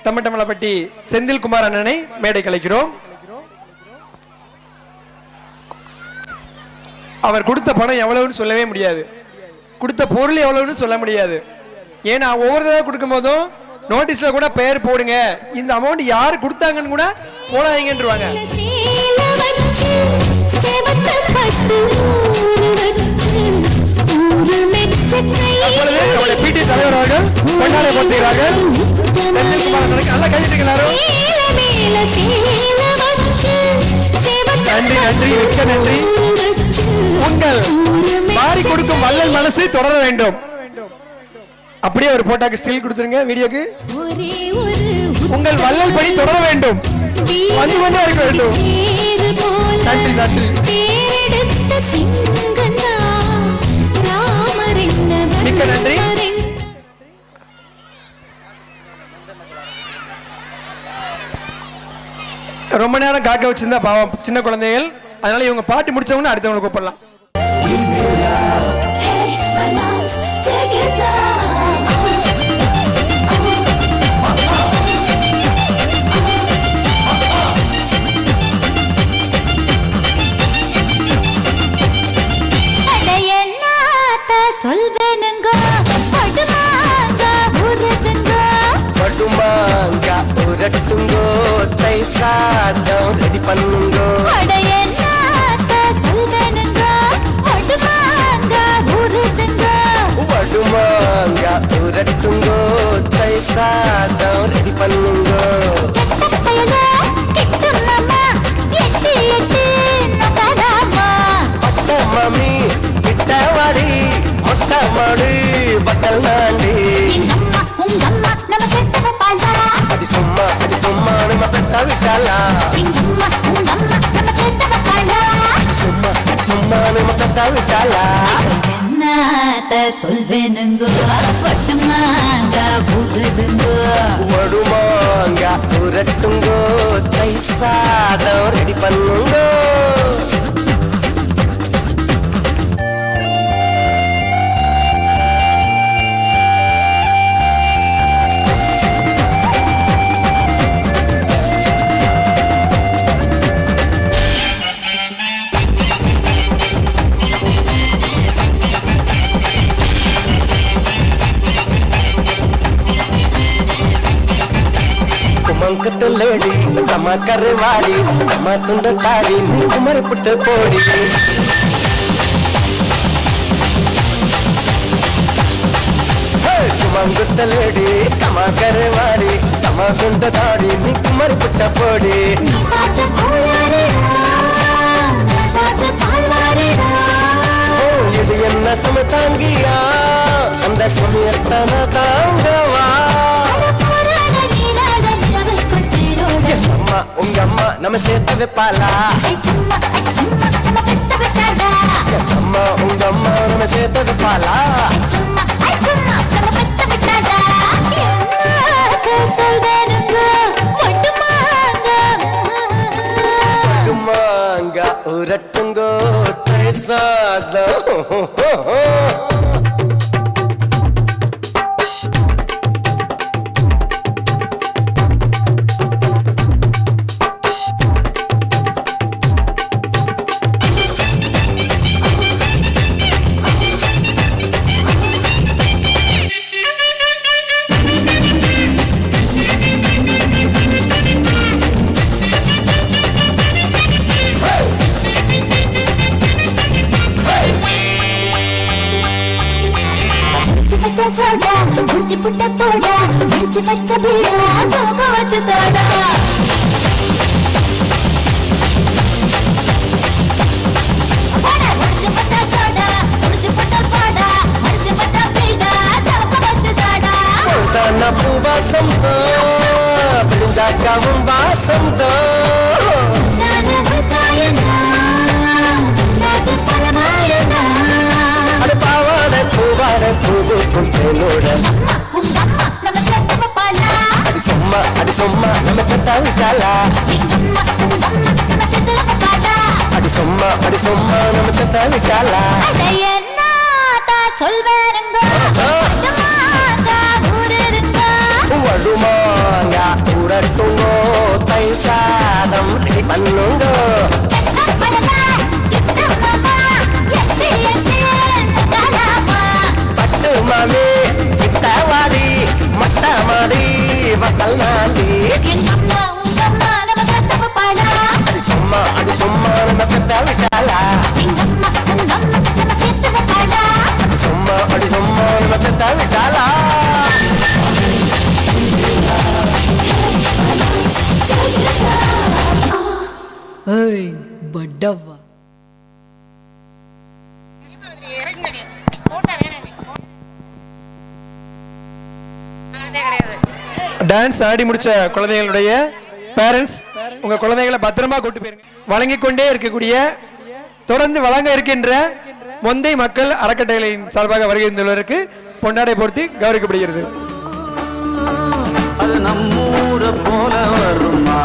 தம்மட்டமலப்பட்டி செந்தில்குமார் அண்ணனை மேடை கலைக்கிறோம். அவர் கொடுத்த பணம் எவ்வளவுன்னு சொல்லவே முடியாது, கொடுத்த பொருள் எவ்வளவுன்னு சொல்ல முடியாது. ஏன்னா ஒவ்வொரு தடவை கொடுக்கும் போதும் நோட்டீஸ்ல கூட பெயர் போடுங்க, இந்த அமௌண்ட் யாரு கொடுத்தாங்கன்னு கூட போடாதீங்கன்றுவாங்க. பிடி தலைவர் அவர்கள் கொண்டாட போட்டுகிறார்கள். நல்லா கையிட்டுக்கிறாரோ. நன்றி நன்றி, மிக்க நன்றி. உங்கள் மாறி கொடுக்கும் வள்ளல் மனசு தொடர வேண்டும். அப்படியே ஒரு போட்டாக்கு ஸ்டில் கொடுத்துருங்க வீடியோக்கு. உங்கள் வள்ளல் பணி தொடர வேண்டும், வந்து கொண்டே இருக்க வேண்டும். நன்றி நன்றி, மிக்க நன்றி. ரொம்ப நேரம் காக்க வச்சிருந்தா பாவம் சின்ன குழந்தைகள், அதனால இவங்க பாட்டு முடிச்சவங்க அடுத்தவங்களை கூப்பிடலாம். சொல்வேனுங்க படுமாங்க உருட்டுங்க, படுமாங்க உருட்டுங்கோ, தை சாதம் ரெடி பண்ணுங்க. படையன்னாத்த சொல்வேனுங்க படுமாங்க உருட்டுங்க, படுமாங்க உருட்டுங்கோ, தை சாதம் ரெடி பண்ணுங்க. மம்மி கிட்டவாடி மொட்டை மாடு பட்டல் நாண்டி, அது சும்மா நம்ம பெத்த விட்டாளா, சும்மா நம்ம பெத்த விட்டாளா. சொல்வேனுங்க பட்டுமாங்க உருதுங்க, வடுமாங்க உரட்டுங்கோ, தை சாதம் ரெடி பண்ணுங்க. குத்து லேடி நம்ம கருவாடி நம்ம துண்ட தாடி நீ குமரி புட்டு போடி குமங்குத்த லேடி நம்ம கருவாடி நம்ம துண்ட தாடி நீ குமரி புட்ட போடி இது என்ன சும தாங்கியா அந்த சுமையத்தான தாங்கவா அம்மா உங்க அம்மா நம்ம சேர்த்து வைப்பாளா அம்மா உங்க அம்மா நம்ம சேர்த்து வைப்பாளா மாங்க உரட்டுங்கோ சாதம் முடிச்சு புட்ட போடா முடிச்சு வச்ச பீடா சோக வச்சு தாடா முடிச்சு பட்ட சோடா முடிச்சு புட்ட போடா முடிச்சு வச்ச பீடா சோக வச்சு தாடா தான பூவாசம் பிரிஞ்சாக்காவும் வாசம் நானே காயனா நாச்சு பரமாயனா அது பாவாட பூவாட பூவு புல்தேனோட உங்க அம்மா நம்ம செத்தவ பாலா அடி சொம்மா நம்ம கத்தாவிட்டாளா உங்க அம்மா நம்ம செத்தவ பாலா அடி சொம்மா நம்ம கத்தாவிட்டாளா அட என்ன தா சொல்வேருங்க ஊருங்க வடுமாங்க உரட்டுங்கோ தயிர் சாதம் ரெடி பண்ணுங்க பட்டு மாமி கிட்டவாடி மட்ட மாடி வக்கல் நாண்டி அடி சொம்மா நம்ம பெத்த விட்டாளா அடி சொம்மா நம்ம பெத்த விட்டாளா பட்டவா டான்ஸ் ஆடி முடிச்ச குழந்தைகளுடைய பேரண்ட்ஸ் உங்க குழந்தைகளை பத்திரமா கூட்டு போயிருங்க. வழங்கிக் கொண்டே இருக்கக்கூடிய தொடர்ந்து வழங்க இருக்கின்ற மொந்தை மக்கள் அறக்கட்டளையின் சார்பாக வருகின்றவருக்கு பொன்னாடை போர்த்தி கௌரவிக்கப்படுகிறது. அது நம்மூர போல வருமா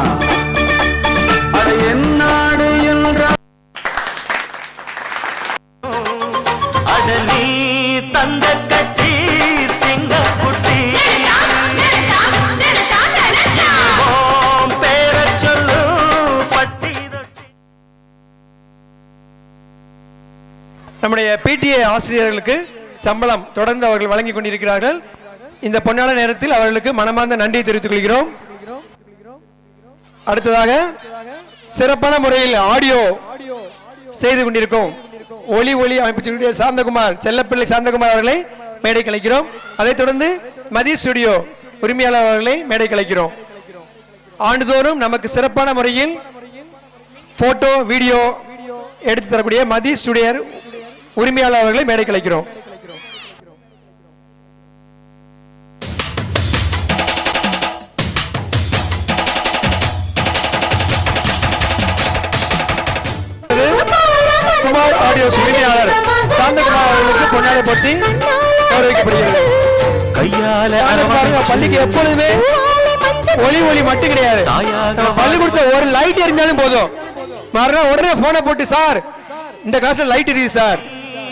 அட என்னாடு என்ற அடலி தந்த கட்டி சிங்கக்குட்டி நம்முடைய பிடிஏ ஆசிரியர்களுக்கு சம்பளம் தொடர்ந்து அவர்கள் வழங்கிக் கொண்டிருக்கிறார்கள். இந்த பொன்னான நேரத்தில் அவர்களுக்கு மனமார்ந்த நன்றி தெரிவித்துக் கொள்கிறோம். அடுத்ததாக சிறப்பான முறையில் ஆடியோ செய்து கொண்டிருக்கும் ஒளி அமைப்பு சாந்தகுமார் செல்லப்பிள்ளை சாந்தகுமார் அவர்களை மேடை கலைக்கிறோம். அதைத் தொடர்ந்து மதி ஸ்டுடியோ உரிமையாளர் அவர்களை மேடை கலைக்கிறோம். ஆண்டுதோறும் நமக்கு சிறப்பான முறையில் போட்டோ வீடியோ எடுத்து தரக்கூடிய மதி ஸ்டுடியோ உரிமையாளர் அவர்களை மேடை கலைக்கிறோம். குமார் ஆடியோஸ் உரிமையாளர் சாந்தகுமார் அவர்களுக்கு பொன்னாடை போட்டி கௌரவிக்கப்படுகிறது. பள்ளிக்கு எப்பொழுதுமே ஒளி மட்டும் கிடையாது. பள்ளிக்கூடத்துல ஒரு லைட் எரிஞ்சாலும் போதும், மறுநாள் உடனே போனை போட்டு சார் இந்த கிளாஸ்ல லைட் இருக்கு சார்,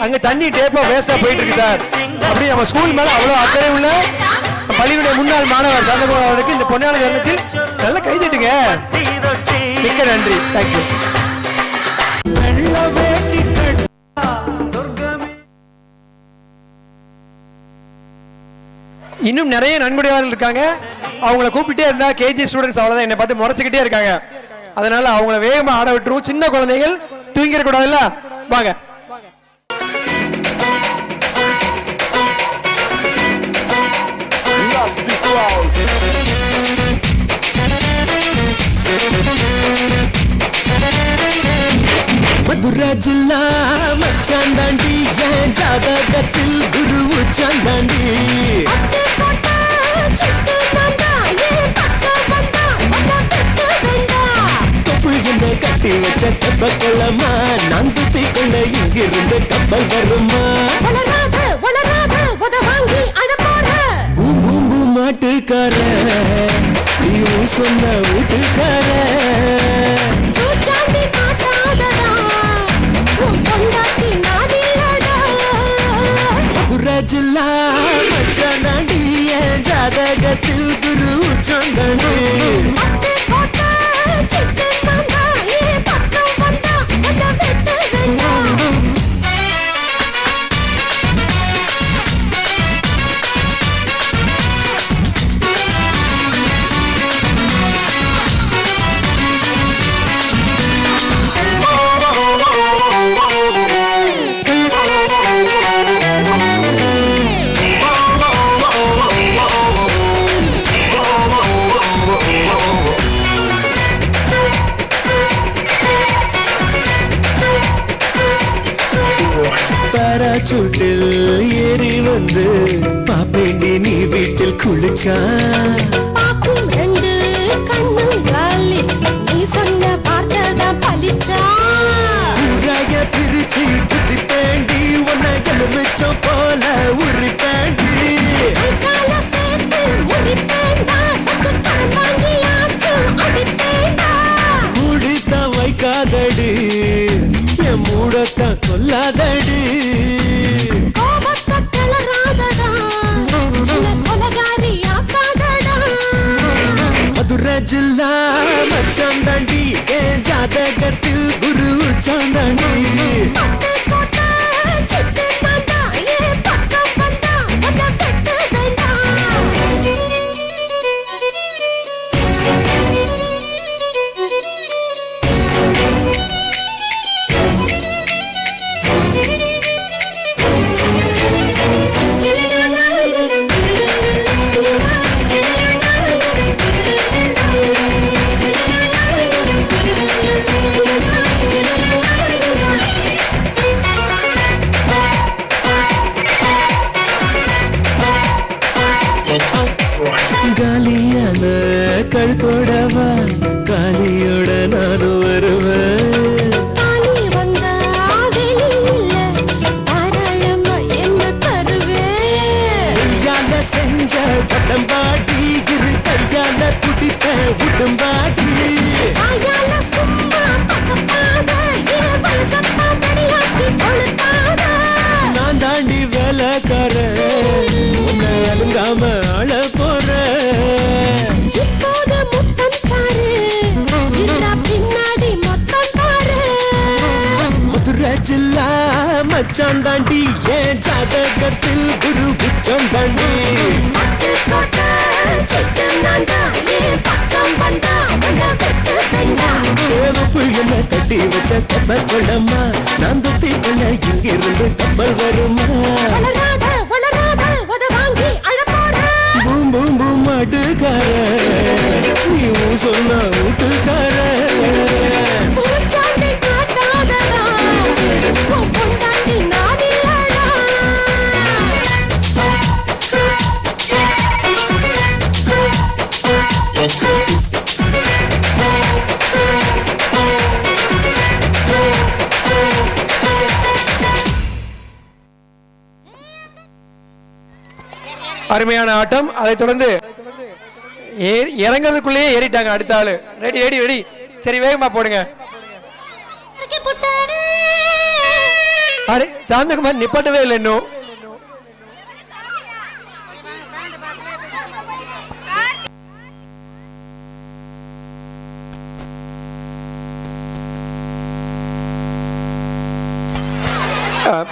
அங்க தண்ணி டேப்பா வேஸ்டா போயிட்டு இருக்கு சார், அப்படி நம்ம ஸ்கூல் மேல அவ்வளவு அக்கறை உள்ள பள்ளியுடைய முன்னாள் மாணவர் சாந்தகுமார் அவர்களுக்கு இந்த பொன்னான தருணத்தில் நல்ல கைதட்டுங்க. மிக்க நன்றி. தேங்க்யூ. இன்னும் நிறைய நன்கொடையாளர்கள் இருக்காங்க. அவங்கள கூப்பிட்டே இருந்தா கேஜி ஸ்டூடெண்ட்ஸ் அவ்வளவுதான் என்னை பார்த்து முறைச்சிக்கிட்டே இருக்காங்க. அதனால அவங்கள வேகமா ஆட விட்டுருவோம். சின்ன குழந்தைகள் தூங்கிட கூடாதுல்ல, வாங்க. மதுரை ஜில்லா மச்சான் தாண்டி என் ஜாதகத்தில் குரு உச்சான் தாண்டி தொப்புள் என்ன கட்டி வச்ச தெப்ப கொள்ளமா நான் துத்தி கொள்ள இங்கிருந்து கப்பல் வருமா பூம் பூம் பூம் மாட்டுக்கார நீ சொன்ன வீட்டுக்கார மதுரை ஜில்லா மச்சான் தாண்டி என் ஜாதகத்தில் குரு சொந்தனே பாராசூட்டில் ஏறி வந்து பாப்பேண்டி நீ வீட்டில் குளிச்சா பாக்கும் ரெண்டு கண்ணும் காலி நீ சொன்ன வார்த்தை தான் பலிச்சா ஊராய பிரிச்சு புத்தி பேண்டி உன்னை எலுமிச்சம் போல உரி பேண்டி கால சேர்த்து முடிப்பேண்டா சத்து கடன் வாங்கியாச்சும் அடிப்பேண்டா மூடித்த வைக்காதடி என் மூடத்த கொல்லாதடி கோபத்த கலராதடா இந்த கொலகாரி ஆக்காதடா மதுரை ஜில்லா மச்சான் தாண்டி என் ஜாதகத்தில் குரு சாந்தாண்டி பட்டு கோட்டை சிட்டு நான்டா ஏன் பக்கம் வந்தா உன்னை வெட்டு காலியான கழுத்தோடவா காலியோட நானும் வருவேன் காலி வந்த வெளியில தாராளமா என்ன தருவேன் கையால செஞ்ச உடம்பாடி இரு கையால பிடிப்ப உடம்பாடி சாயால சும்மா பசப்பாத என் வயசத்தான் படியாக்கி கொளுத்தாத நான் தாண்டி வேலைக்காரன் உன்னை அலுங்காம ஆள போறேன் இப்போது முத்தம் தாரு இல்ல பின்னாடி மொத்தம் தாரு மதுரை ஜில்லா மச்சான் தாண்டி என் ஜாதகத்தில் குரு புச்சம் தாண்டி பட்டு கோட்டை சிட்டு நான்டா ஏன் பக்கம் வந்தா உன்னை வெட்டு வேண்டா ஏதப்பு என்ன கட்டி வச்ச கப்பல் கொள்ளம்மா நான் துத்தி கொள்ள இங்கிருந்து கப்பல் வருமா வளராத வளராத உத வாங்கி அழப்போற பூம் பூம் பூம் மாட்டுக்கார நீ சொன்ன வீட்டுக்கார பூச்சாண்டி காட்டாதடா உன் பொண்டாட்டி நான் இல்லடா அருமையான ஆட்டம். அதைத் தொடர்ந்து இறங்கிறதுக்குள்ளேயே ஏறிட்டாங்க அடுத்த ஆளு. ரெடி ரெடி ரெடி, சரி வேகமா போடுங்க. அரே சாந்தகுமார் நிப்பாட்டவே இல்லை இன்னும்.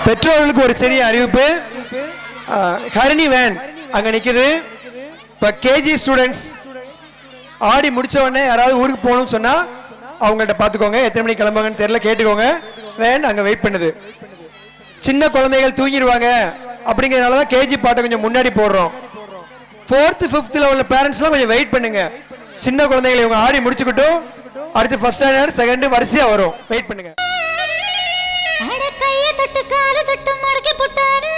பெற்றோர்களுக்கு ஒரு சிறிய அறிவிப்பு. ஹரிணி வேன் அங்க நிக்குது. இப்போ கேஜி ஸ்டூடெண்ட்ஸ் ஆடி முடிச்ச உடனே யாராவது ஊருக்கு போகணும்னு சொன்னால் அவங்கள்ட்ட பார்த்துக்கோங்க, எத்தனை மணிக்கு கிளம்புவாங்கன்னு தெரியல, கேட்டுக்கோங்க. வேன் அங்கே வெயிட் பண்ணுது. சின்ன குழந்தைகள் தூங்கிடுவாங்க அப்படிங்கிறதுனால தான் கேஜி பாட்டை கொஞ்சம் முன்னாடி போடுறோம். 4th 5th உள்ள பேரண்ட்ஸ்லாம் கொஞ்சம் வெயிட் பண்ணுங்க. சின்ன குழந்தைகளை இவங்க ஆடி முடிச்சுக்கிட்டும் அடுத்து ஃபர்ஸ்ட் ஸ்டாண்டர்ட் செகண்ட் வரிசையா வரும், வெயிட் பண்ணுங்க. கையை தொட்டு காலை தொட்டு மடக்கி போட்டாரு.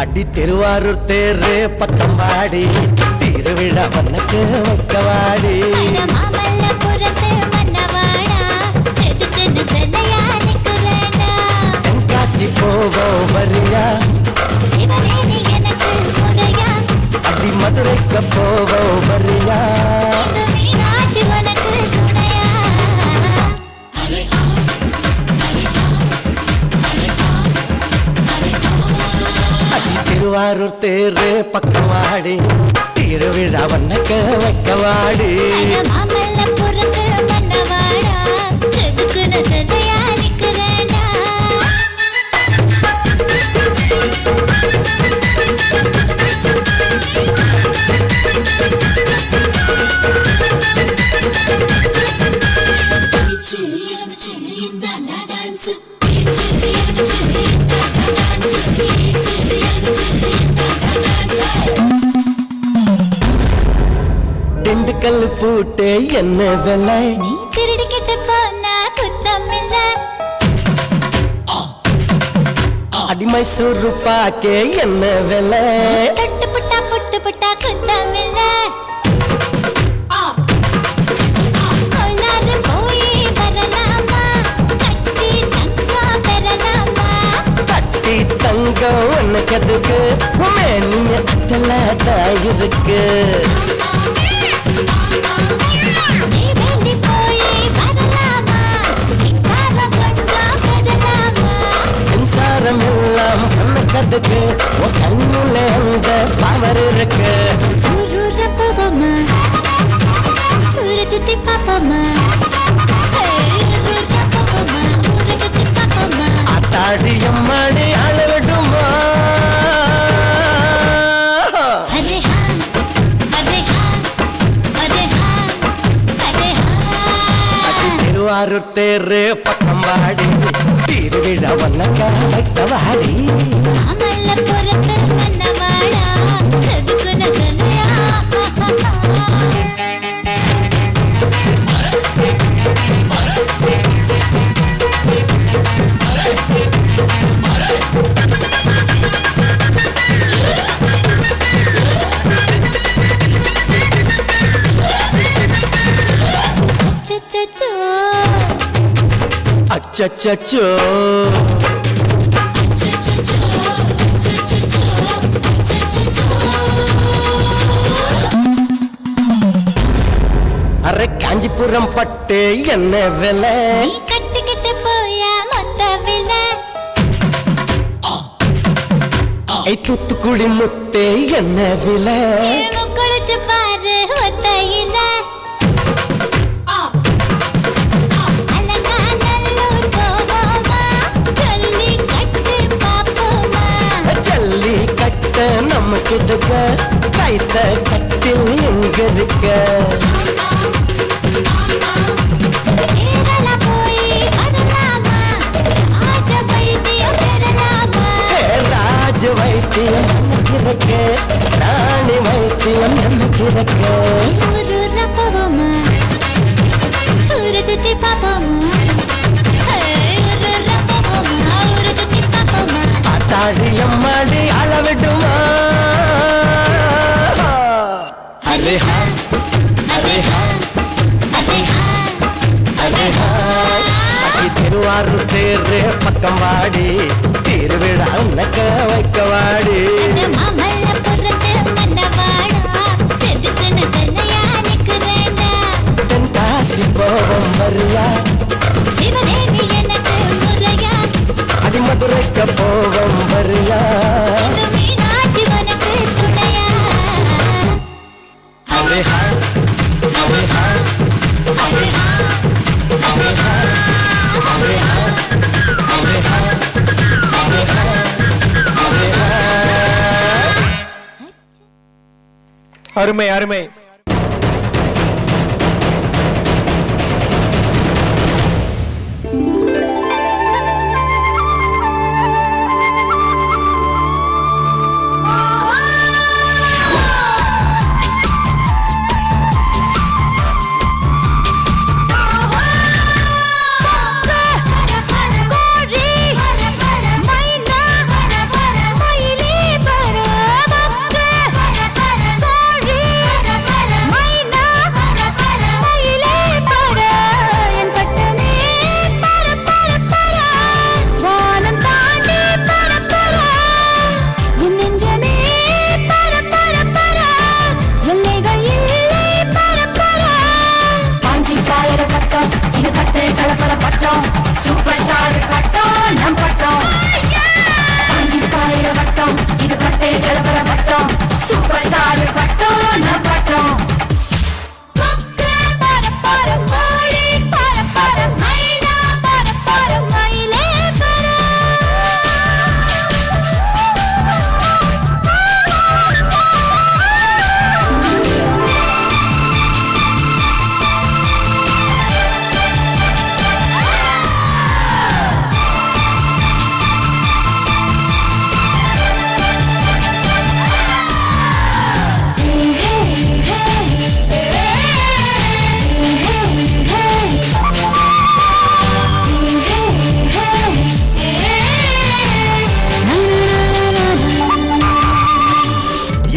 அடி திருவாரூர் தேரு பக்கம் வாடி திருவிழா வண்ணக்கு வைக்கவாடி. மாமல்லபுரத்து மன்னவாடா செதுக்குன்னு செல்லையா நிக்கிறேன்டா. தென்காசி போவோம் வரியா, சிவனேனி எனக்கு முறையா. அடி மதுரைக்கு போவோம் வரியா, இந்த மீனாட்சி உனக்கு துணையா. அடி திருவாரூர் தேரு பக்கம் வாடி திருவிழா வண்ணக்கு வைக்கவாடி. மாமல்லபுரத்து மன்னவாடா செதுக்குன்னு செல்லையா நிக்கிறேன்டா. திண்டுக்கல் பூட்டே என்ன விலை, நீ திருடிக்கிட்டு போனா குத்தம் இல்ல. அடி மைசூர் பாக்கே என்ன விலை, தொட்டு புட்டா புட்டு புட்டா குத்தம் இல்ல. கொள்ளாறு போய் வரலாமா, கட்டி தங்கம் பெறலாமா. கட்டி தங்கம் உனக்கு எதுக்கு, மேனிய அத்தலாதான் இருக்கு. நீ வேண்டி போய் வரலாமா, மின்சாரம் கொஞ்சம் பெறலாமா. மின்சாரம் எல்லாம் உனக்கு எதுக்கு, உன் கண்ணுல அந்த பவர் இருக்கு. ஊரூர போவோமா, ஊரை சுத்தி பாப்போமா. ஊரூர போவோமா, ஊரை சுத்தி பாப்போமா. ஆத்தாடி அம்மாடி அளவிடுமா. அரே ஹா, அரே ஹா, அரே ஹா, அரே ஹா. அடி திருவாரூர் தேரு பக்கம் வாடி திருவிழா வண்ணக்க வைக்கவாடி. மாமல்லபுரத்து மன்னவாடா செதுக்குன்னு செல்லையா. அச்சச்சோ, அச்சச்சோ அரை காஞ்சிபுரம் பட்டு என்ன விலை, நீ கட்டிக்கிட்டு போயா மொத்த விலை. ஐ தூத்துக்குடி முத்தே என்ன விலை, முக்குளிச்சு பாரு ஒத்தையில. அலங்காநல்லூர் போவோமா, ஜல்லிக்கட்டு பாப்போமா. ஜல்லி கட்ட நமக்கு இருக்க, கைத்த கட்டில் எங்க இருக்க. கேரளா போய் வரலாமா, ஆஜ வைத்தியம் பெறலாமா. ராஜ வைத்தியம் எனக்கு இருக்க, ராணி வைத்தியம் எனக்கு இருக்க. ஊரூர போவோமா, ஊரை சுத்தி பாப்போமா. ஊரூர போவோமா, ஊரை சுத்தி பாப்போமா. ஆத்தாடி அம்மாடி அளவிடுமா. அரே ஹா, அரே ஹா, அரே ஹா, அரே ஹா. அடி திருவாரூர் தேரு பக்கம் வாடி திருவிழா உனக்க வைக்கவாடி. மாமல்லபுரத்து மன்னவாடா செதுக்குன்னு செல்லையா நிக்கிறேன்டா. தென்காசி போவோம் வரியா, சிவனேனி எனக்கு முறையா. அடி மதுரைக்கு போவோம் வரியா, இந்த மீனாட்சி உனக்கு துணையா. அருமை அருமை.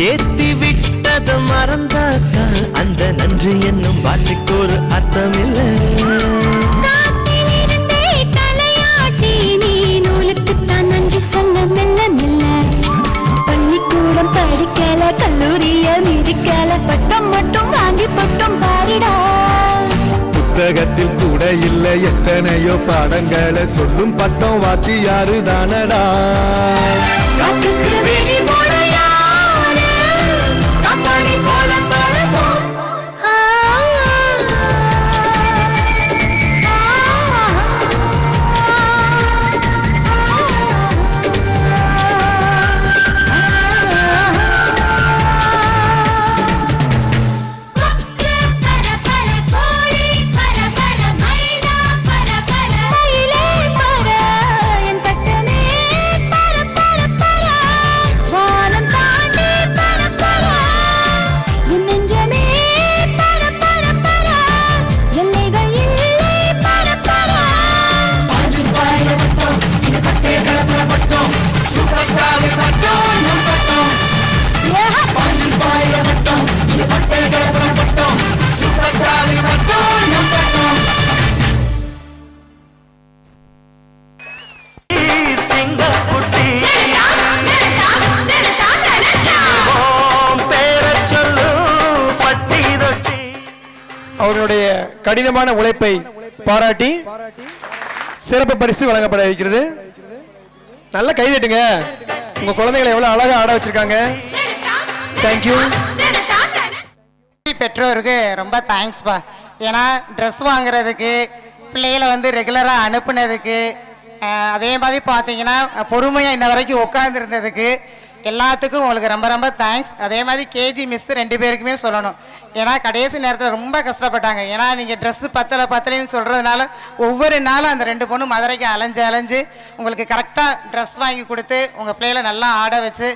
ஏத்தி விட்டத மறந்தாக்கா அந்த நன்றி என்னும் வார்த்தைக்கு ஒரு அர்த்தம் இல்லை. தலையாட்டி நீ நூலுக்குத்தான் நன்றி சொல்ல மெல்ல மெல்ல. பள்ளிக்கூடம் படிக்கல, கல்லூரிய மிதிக்கல, பட்டம் மட்டும் வாங்கி பட்டம் பாரிடா. புத்தகத்தில் கூட இல்லை எத்தனையோ பாடங்களை சொல்லும் பட்டம் வாத்தியாரு தானடா. காட்டுக்கு வெளி போடையாரு, காத்தாடி போல பறப்போம். அவர்களுடைய கடினமான உழைப்பை பாராட்டி சிறப்பு பரிசு வழங்கப்பட இருக்கிறது. நல்ல கைதட்டுங்க. உங்க குழந்தைகளை எவ்வளவு அழகா ஆட வச்சிருக்காங்க. தேங்க்யூ. பெற்றோருக்கு ரொம்ப தேங்க்ஸ்பா. ஏன்னா ட்ரெஸ் வாங்குறதுக்கு, பிள்ளைகளை வந்து ரெகுலராக அனுப்புனதுக்கு, அதே மாதிரி பார்த்தீங்கன்னா பொறுமையாக இன்ன வரைக்கும் உட்காந்துருந்ததுக்கு எல்லாத்துக்கும் உங்களுக்கு ரொம்ப ரொம்ப தேங்க்ஸ். அதே மாதிரி கேஜி மிஸ் 2 பேருக்குமே சொல்லணும். ஏன்னா கடைசி நேரத்தில் ரொம்ப கஷ்டப்பட்டாங்க. ஏன்னா நீங்கள் ட்ரெஸ்ஸு பத்தலைன்னு சொல்கிறதுனால ஒவ்வொரு நாளும் அந்த 2 பொண்ணு மதுரைக்கு அலைஞ்சு உங்களுக்கு கரெக்டாக ட்ரெஸ் வாங்கி கொடுத்து உங்கள் பிள்ளைகளை நல்லா ஆட வச்சு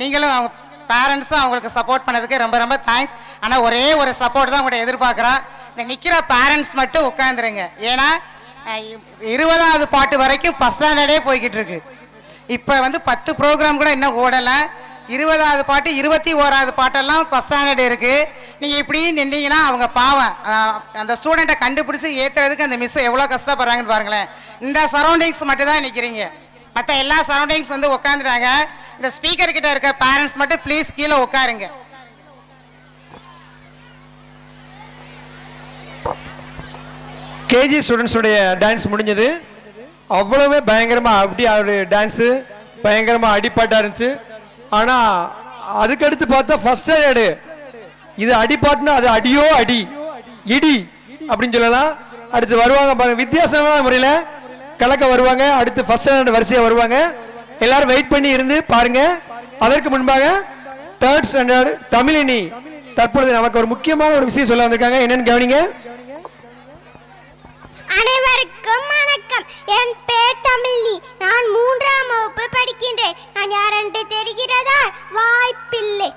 நீங்களும் அவங்க பேரண்ட்ஸும் அவங்களுக்கு சப்போர்ட் பண்ணதுக்கு ரொம்ப ரொம்ப தேங்க்ஸ். ஆனால் ஒரே ஒரு சப்போர்ட் தான் உங்கள்கிட்ட எதிர்பார்க்குறோம். இந்த நிற்கிற பேரண்ட்ஸ் மட்டும் உட்காந்துருங்க. ஏன்னா 20வது பாட்டு வரைக்கும் ஃபர்ஸ்ட் ஸ்டாண்டர்டே போய்கிட்டு இருக்கு. இப்போ வந்து 10 ப்ரோக்ராம் கூட இன்னும் ஓடலை. 20வது பாட்டு 21வது பாட்டெல்லாம் ஃபர்ஸ்ட் ஸ்டாண்டர்ட் இருக்குது. நீங்கள் இப்படி நின்றீங்கன்னா அவங்க பாவம் அந்த ஸ்டூடெண்ட்டை கண்டுபிடிச்சி ஏற்றுறதுக்கு அந்த மிஸ் எவ்வளோ கஷ்டப்படுறாங்கன்னு பாருங்களேன். இந்த சரௌண்டிங்ஸ் மட்டும் தான் நிற்கிறீங்க. மற்ற எல்லா சரௌண்டிங்ஸ் வந்து உட்காந்துட்டாங்க. இந்த ஸ்பீக்கர் கிட்ட இருக்க பேரண்ட்ஸ் மட்டும் ப்ளீஸ் கீழே உட்காருங்க. கேஜி ஸ்டூடெண்ட்ஸுடைய டான்ஸ் முடிஞ்சது. அவ்வளவு பயங்கரமாக அப்படி அவருடைய டான்ஸு பயங்கரமாக அடிப்பாட்டாக இருந்துச்சு. ஆனால் அதுக்கடுத்து பார்த்தா ஃபர்ஸ்ட் ஸ்டாண்டர்டு இது அடிப்பாட்டுனா அது அடியோ அடி இடி அப்படின்னு சொல்லலாம். அடுத்து வருவாங்க பாருங்க, வித்தியாசமான முறையில் கலக்க வருவாங்க. அடுத்து ஃபர்ஸ்ட் ஸ்டாண்டர்ட் வரிசையாக வருவாங்க. எல்லாரும் வெயிட் பண்ணி இருந்து பாருங்க. அதற்கு முன்பாக தேர்ட் ஸ்டாண்டர்ட் தமிழினி தற்பொழுது நமக்கு ஒரு முக்கியமான ஒரு விஷயம் சொல்ல வந்திருக்காங்க. என்னன்னு கவனிங்க. அனைவருக்கும் வணக்கம். என் பேர் தமிழினி. நான் 3ஆம் வகுப்பு படிக்கின்றேன். நான் யார் என்று தெரிகிறதா? வாய்ப்பில்லை.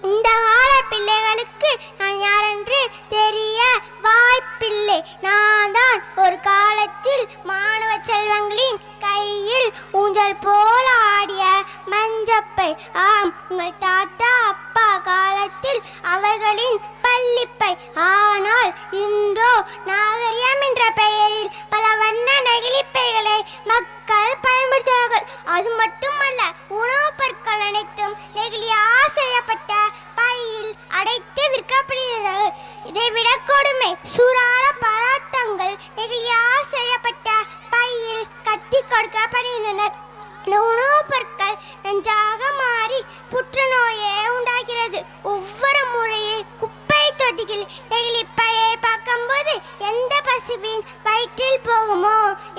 இந்த கால பிள்ளைகளுக்கு நான் யார் என்று தெரிய வாய்ப்பில்லை. நான் தான் ஒரு காலத்தில் மாணவ செல்வங்களின் கையில் ஊஞ்சல் போல ஆடிய மஞ்சப்பை. ஆம், உங்கள் தாத்தா அப்பா காலத்தில் அவர்களின் பள்ளிப்பை. ஆனால் இன்றோ நாகரிகம் என்ற பெயரில் பல வண்ண நெகிழிப்பைகளை மக்கள் பயன்படுத்துகிறார்கள். அது மட்டுமல்ல, உணவுப் பொருட்கள் அனைத்தும் நெகிழியால் செய்யப்பட்ட பையில் அடைத்து விற்கப்படுகிறார்கள். இதைவிட கொடுமை, சூறார பதார்த்தங்கள் நெகிழியால் செய்யப்பட்ட பையில் கட்டி கொடுக்கப்படுகின்றனர். இந்த உணவுப் பொருட்கள் நஞ்சாக மாறி புற்றுநோயை உண்டாகிறது. ஒவ்வொரு முறையும் குப்பை தொட்டிகள் நெகிழிப்பையை பார்க்கும்போது எந்த பசுவின் வயிற்றில் போகுமோ,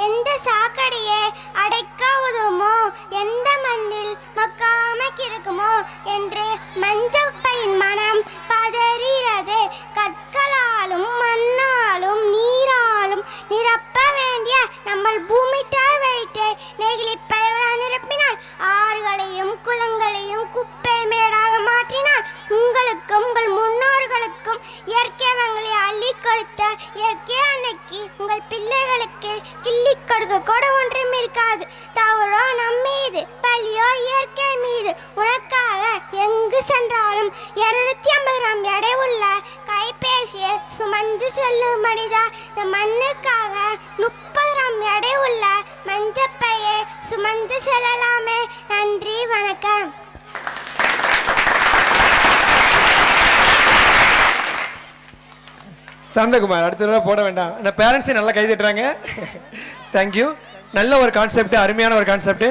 எந்த சாக்கடையை அடைக்க உதவுமோ, எந்த மண்ணில் மக்காம கிடக்குமோ என்று மஞ்சப்பையின் மனம் பதறுகிறது. கற்களாலும் மண்ணாலும் நீராலும் நிரப்ப வேண்டிய நம்ம பூமி தாய் வயிற்றை நெகிழிப்பையுடன் நிரப்பினால், ஆறுகளையும் குளங்களையும் குப்பை மேடாக மாற்றினால், உங்களுக்கும் உங்கள் முன்னோர்களுக்கும் இயற்கை வங்களை அள்ளி கொடுத்த இயற்கை அன்னைக்கு உங்கள் பிள்ளைகளுக்கு கிள்ளி கொடுக்க கூட ஒன்றும் இருக்காது. தவறோ நம் மீது, பழியோ இயற்கை மீது. உனக்காக எங்கு சென்றாலும் 250 கிராம் எடை உள்ள கைபேசியை சுமந்து செல்லும் மனிதா, இந்த மண்ணுக்காக 30 கிராம் எடை உள்ள மஞ்சப்பையை சுமந்து செல்லலாமே. நன்றி, வணக்கம். சாந்தகுமார் அடுத்த தடவை போட வேண்டாம். இந்த பேரண்ட்ஸே நல்லா கை தட்டுறாங்க. தேங்க்யூ. நல்ல ஒரு கான்செப்ட், அருமையான ஒரு கான்செப்ட்.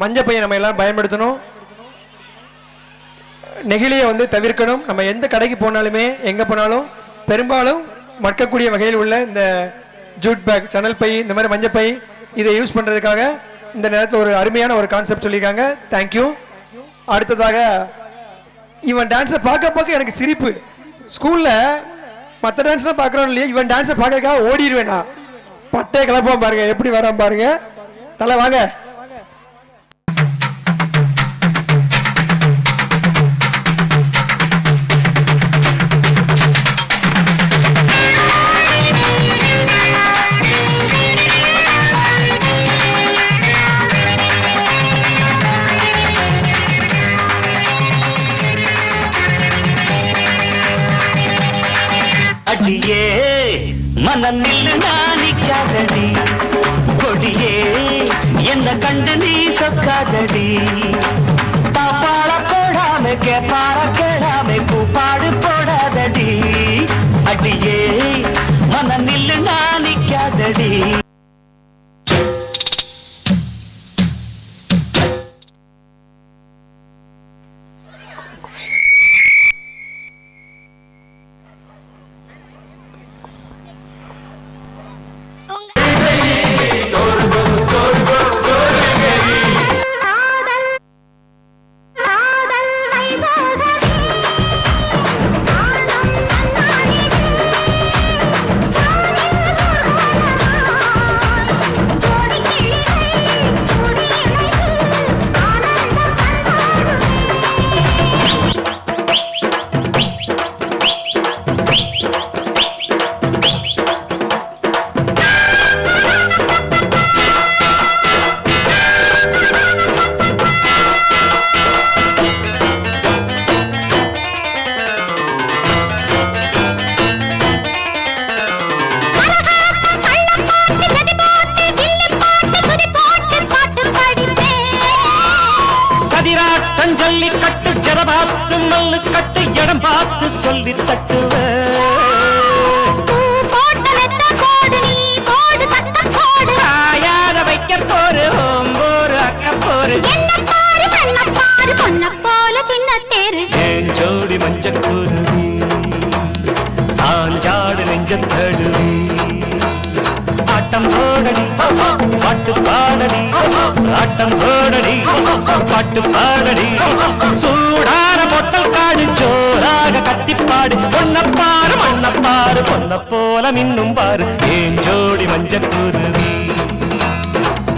மஞ்சப்பையை நம்ம எல்லாம் பயன்படுத்தணும். நெகிழியை வந்து தவிர்க்கணும். நம்ம எந்த கடைக்கு போனாலுமே எங்கே போனாலும் பெரும்பாலும் மட்கக்கூடிய வகையில் உள்ள இந்த ஜூட் பேக், சணல் பை, இந்த மாதிரி மஞ்சப்பை இதை யூஸ் பண்ணுறதுக்காக இந்த நேரத்தில் ஒரு அருமையான ஒரு கான்செப்ட் சொல்லியிருக்காங்க. தேங்க்யூ. அடுத்ததாக இவன் டான்ஸை பார்க்க எனக்கு சிரிப்பு. ஸ்கூலில் மற்ற டான்ஸ்லாம் பார்க்குறோம் இல்லையா, இவன் டான்ஸை பார்க்கறதுக்காக ஓடிடுவேண்ணா. பட்டையை கிளப்பான் பாருங்க, எப்படி வரான் பாருங்க. தலை வாங்க. அடியே மனநில் நானிக்காதடி, கொடியே என்ன கண்டு நீ சொக்காதடி. தாப்பாட போடாம கேப்பார கேடாம கூப்பாடு போடாதடி. அடியே மனநில் நானிக்காதடி. ஜல்லிக்கட்டு ஜரபாத்து மல்லு கட்டு இடம் பார்த்து சொல்லி தட்டுவேன். காயார வைக்க போரு ஓம்போரு அக்க போரு ஏன் ஜோடி மஞ்சள் குருவி பாட்டு பாடடி ஆட்டம் போடடி பாட்டு பாடடி சூடான பொட்டல் காடு ஜோராக கத்திப்பாடு பொன்னப்பாரு மண்ணப்பாரு பொன்ன போல மின்னும் பாரு ஏன் ஜோடி மஞ்சள் குருவி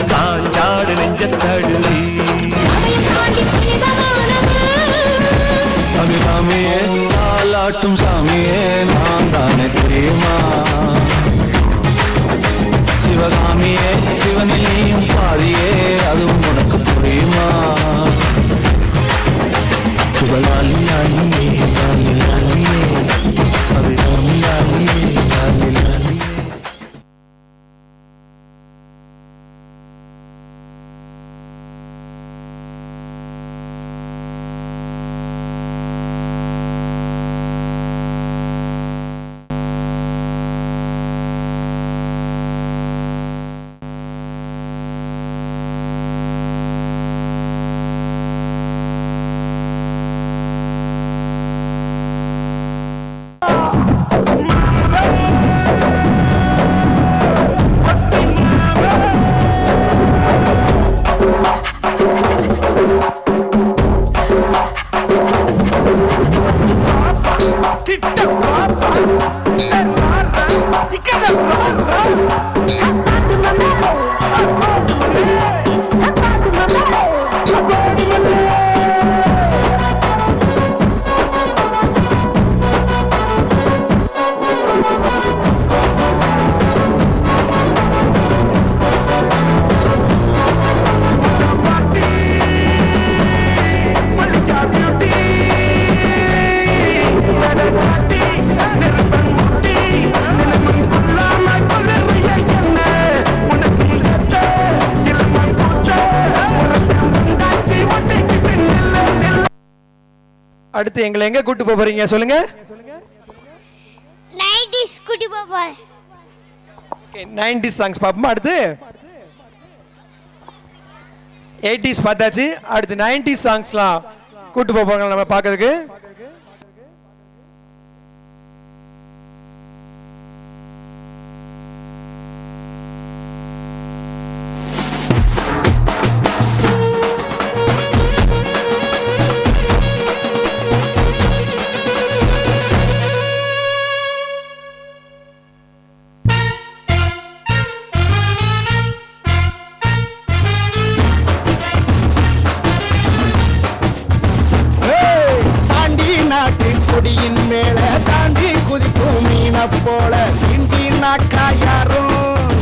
சாஞ்சாடு நெஞ்ச தழுவி சாமியே தாலாட்டும் சாமியே நான் தானே தெரியுமா சிவகாமியே சிவனிலையும் பாதியே அதுவும் உனக்கு புரியுமா சிவகாமி லாலியே லாலி லாலியே அபிராமி லாலியே லாலி லாலியே. அடுத்து எங்களை எங்க கூட்டு போறீங்க சொல்லுங்க? 90s கூட்டி போறேன். ஓகே 90s சாங்ஸ் பாப்போமா? அடுத்து 80s பார்த்தாச்சு, அடுத்து 90s சாங்ஸ்லாம் கூட்டு போவாங்க நம்ம பார்க்கிறதுக்கு. கொடியின் மேல தாண்டி குதிக்கும் மீன போல சிண்டி நாக்கா யாரும்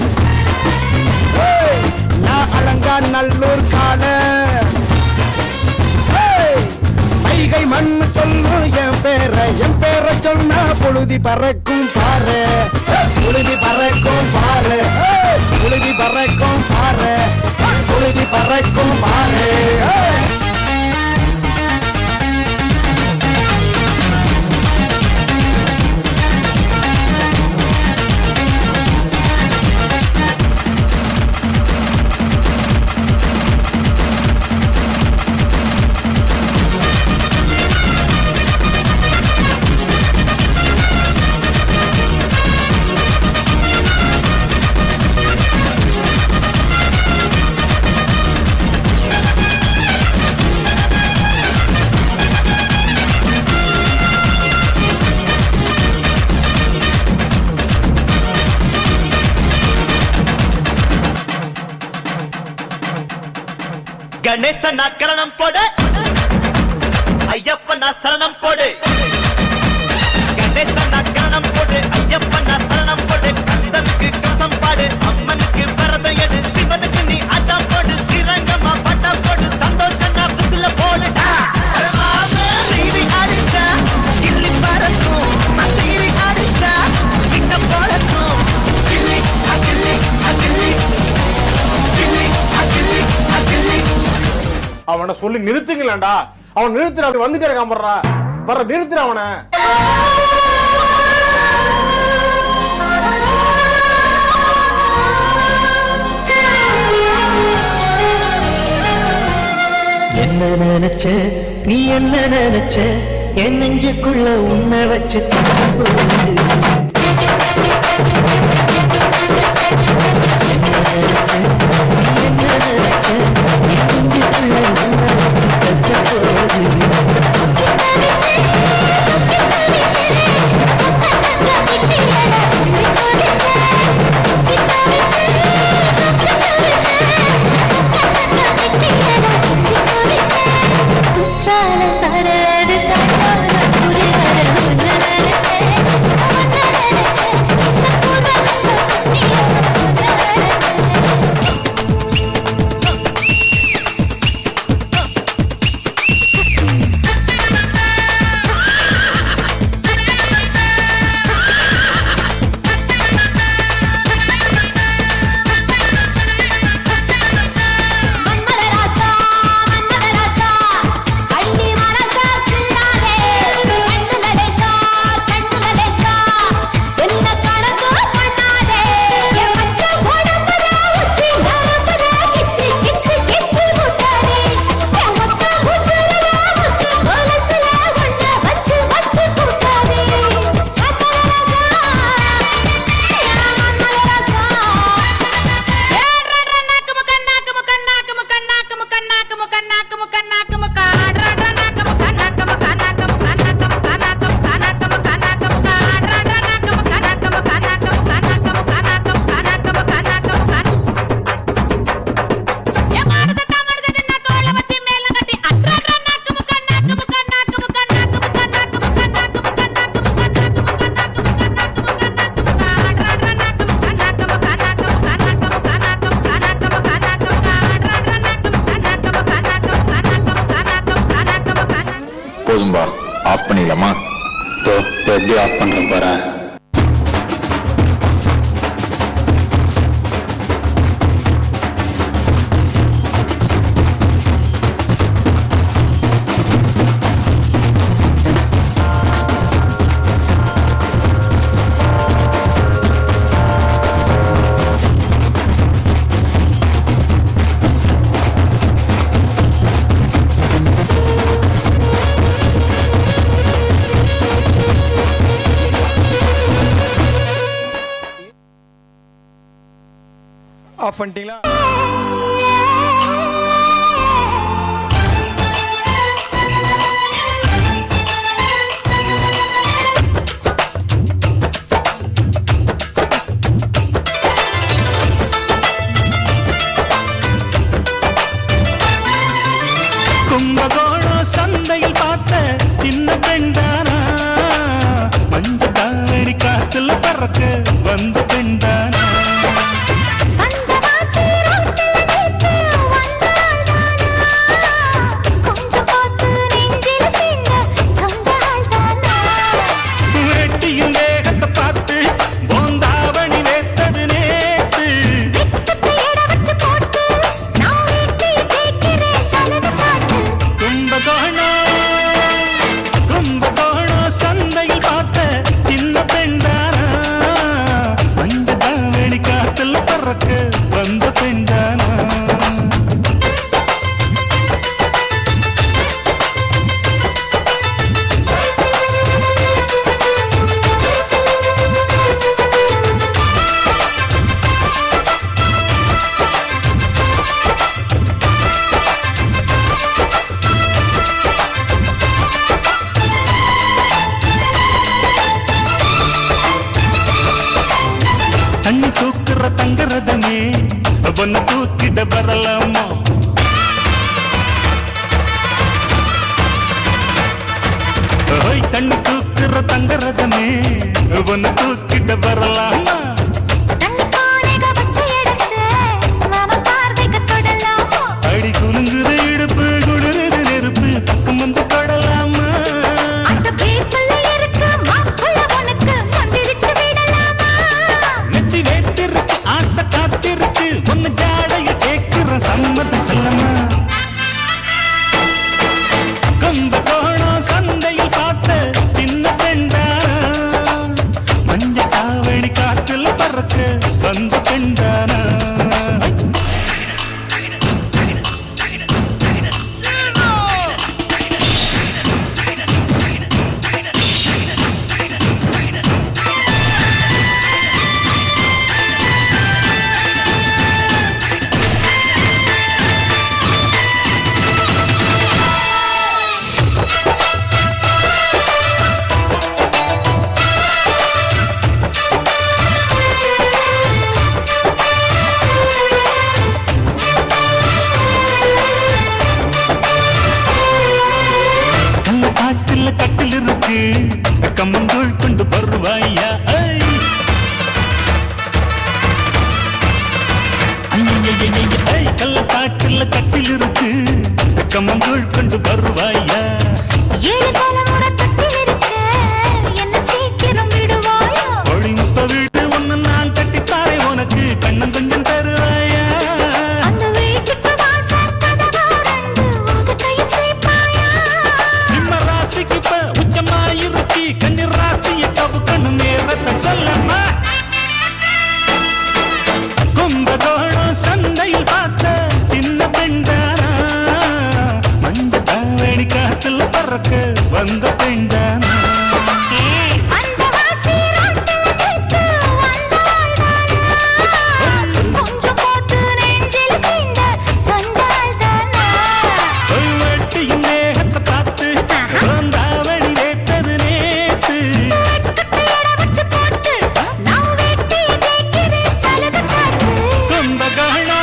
நான் அலங்கா நல்லூர் கால வைகை மண்ணு சொல்லும் என் பேரை சொன்னா புழுதி பறக்கும் பாரு புழுதி பறக்கும் பாரு புழுதி பறக்கும் பாரு புழுதி பறக்கும் பாரு. கணேசனா கரணம் போடு ஐயப்பனா சரணம் போடு கணேசனா கரணம் போடு ஐயப்பனா சரணம் போடு கந்தனுக்கு கவசம் பாடு அம்மனுக்கு வரதம் எடு சிவனுக்கு நீ ஆட்டம் போடு ஸ்ரீரங்கமா பட்டம் போடு சந்தோஷனா விசில போடுடா சீரி அடிச்சா கிள்ளி பறக்கும் சீரி அடிச்சா கிட்ட போலக்கும் கிள்ளி அகிள்ளி அகிள்ளி கிள்ளி அகிள்ளி அகிள்ளி. அவனை சொல்லி நிறுத்துங்களேன்டா, அவன் நிறுத்துற அப்படி வந்துட்டே இருக்கான் வர்ற நிறுத்துற அவனை. என்ன நினைச்ச நீ என்ன நினைச்ச என் நெஞ்சுக்குள்ள உன்னை வச்சு என்ன நினைச்ச போதும்பா, ஆஃப் பண்ணிடலாமா? எப்படி ஆஃப் பண்றேன் பாரு. ஆஃப் பண்ணிட்டீங்களா? கும்பகோணம் சந்தையில் பார்த்த சின்ன பெண்டானா, மஞ்ச காலடி காத்துல பறக்க வந்த பெண்டானா, வந்த பெண்டானா. தண்ணி தூக்குற தங்கரதமே அவனை தூக்கிட வரலாமா? தண்ணி தூக்குற தங்கரதமே அவனை தூக்கிட வரலாமா? அடி குலுங்குற இடுப்பு குளிருது நெருப்பு பக்கம் வந்து படலாமா? நெத்தி வேத்திருக்கு ஆசை காத்திருக்கு ஒன்னு ஜாடைய கேட்கிற சம்மத செல்லமா? கும்பகோணம் சந்தையில் பார்த்த சின்ன பெண்டானா, மஞ்ச காவடி காற்றுல தொட்டில் இருக்கு கம்மங்கூழ் கொண்டு வருவாயா ஏழு தலைமுறை தொட்டில் இருக்க என்ன சீக்கிரம் விடுவாயா ஒளிமுத்த வீட்டு ஒண்ணு நான் கட்டித்தாரே உனக்கு கண்ணம் கொஞ்சம் தருவாயா அந்த வீட்டுக்கு வாசல் கதவு ரெண்டு உங்க கையில் சேர்ப்பாயா சிம்ம ராசிக்கு இப்ப உச்சமாயிருக்கி கன்னி ராசிய கவு கண்ணு நேரத்தை சொல்லம்மா கும்பகோணம் சந்தையில் பார்த்த சின்ன பெண்டானா மஞ்ச தாவணி காத்துல பறக்க வந்த பெண்டானா அந்த வாசி ராட்டில் வைத்து வந்தாள்தானா கொஞ்சம் போட்டு நெஞ்சில் சீண்ட சொன்னாள்தானா வெட்டியும் நேகத்தை பார்த்து தாவணி வேட்டது நேத்து தேட வச்சு போட்டு நான் வெட்டி தேய்க்கிறேன் சலது காட்டு கும்பகோணம்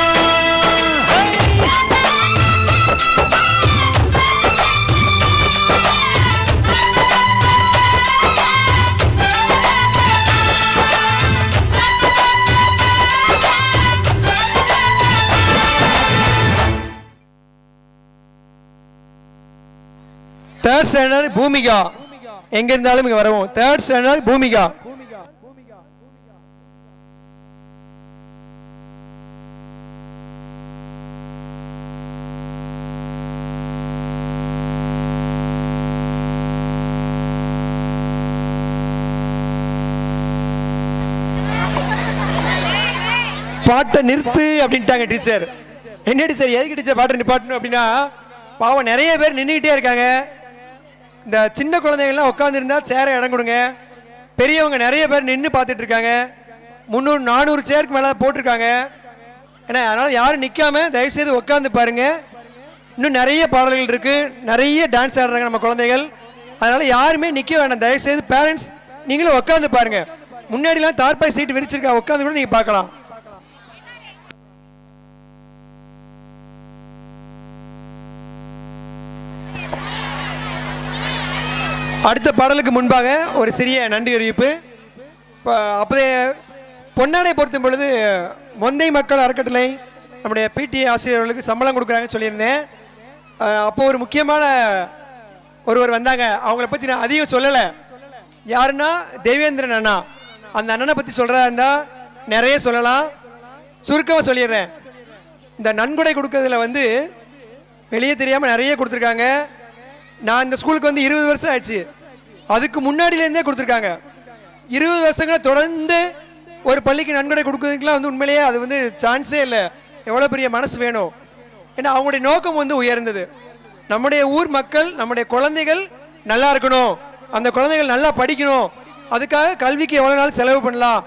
தேர்ட் ஸ்டாண்டர்ட் பூமிகா எங்க இருந்தாலும் இங்க வரவும். Third standard Bhumika. பாட்டை நிறுத்து அப்படின்ட்டாங்க டீச்சர். என்ன டீச்சர் எதுக்கு டீச்சர் பாட்டை நிப்பாட்டணும் அப்படின்னா பாவம் நிறைய பேர் நின்றுக்கிட்டே இருக்காங்க. இந்த சின்ன குழந்தைகள்லாம் உட்காந்துருந்தா சேரை இடம் கொடுங்க. பெரியவங்க நிறைய பேர் நின்று பார்த்துட்டு இருக்காங்க. 300-400 சேருக்கு மேலே போட்டிருக்காங்க. ஏன்னா அதனால் யாரும் நிற்காம தயவுசெய்து உட்காந்து பாருங்க. இன்னும் நிறைய பாடல்கள் இருக்கு, நிறைய டான்ஸ் ஆடுறாங்க நம்ம குழந்தைகள். அதனால யாருமே நிற்க வேண்டாம். தயவுசெய்து பேரண்ட்ஸ் நீங்களும் உட்காந்து பாருங்க. முன்னாடிலாம் தார்பாய் சீட்டு விரிச்சிருக்கா, உட்காந்து கூட நீங்கள் பார்க்கலாம். அடுத்த பாடலுக்கு முன்பாக ஒரு சிறிய நன்றி அறிவிப்பு. இப்போ அப்போதே பொன்னாடை பொருத்தும் பொழுது மொந்தை மக்கள் அறக்கட்டளை நம்முடைய பிடிஏ ஆசிரியர்களுக்கு சம்பளம் கொடுக்குறாங்கன்னு சொல்லியிருந்தேன். அப்போ ஒரு முக்கியமான ஒருவர் வந்தாங்க. அவங்கள பற்றி நான் அதிகம் சொல்லலை. யாருன்னா தேவேந்திரன் அண்ணா. அந்த அண்ணனை பற்றி சொல்கிறதா இருந்தால் நிறைய சொல்லலாம். சுருக்கமாக சொல்லிடுறேன். இந்த நன்கொடை கொடுக்கறதுல வந்து வெளியே தெரியாமல் நிறைய கொடுத்துருக்காங்க. நான் இந்த ஸ்கூலுக்கு வந்து 20 வருஷம் ஆயிடுச்சு. அதுக்கு முன்னாடியிலேருந்தே கொடுத்துருக்காங்க. 20 வருஷங்களை தொடர்ந்து ஒரு பள்ளிக்கு நன்கொடை கொடுக்குறதுக்குலாம் வந்து உண்மையிலேயே அது வந்து சான்ஸே இல்லை. எவ்வளோ பெரிய மனசு வேணும். ஏன்னா அவங்களுடைய நோக்கம் வந்து உயர்ந்தது. நம்முடைய ஊர் மக்கள், நம்முடைய குழந்தைகள் நல்லா இருக்கணும், அந்த குழந்தைகள் நல்லா படிக்கணும், அதுக்காக கல்விக்கு எவ்வளோ நாள் செலவு பண்ணலாம்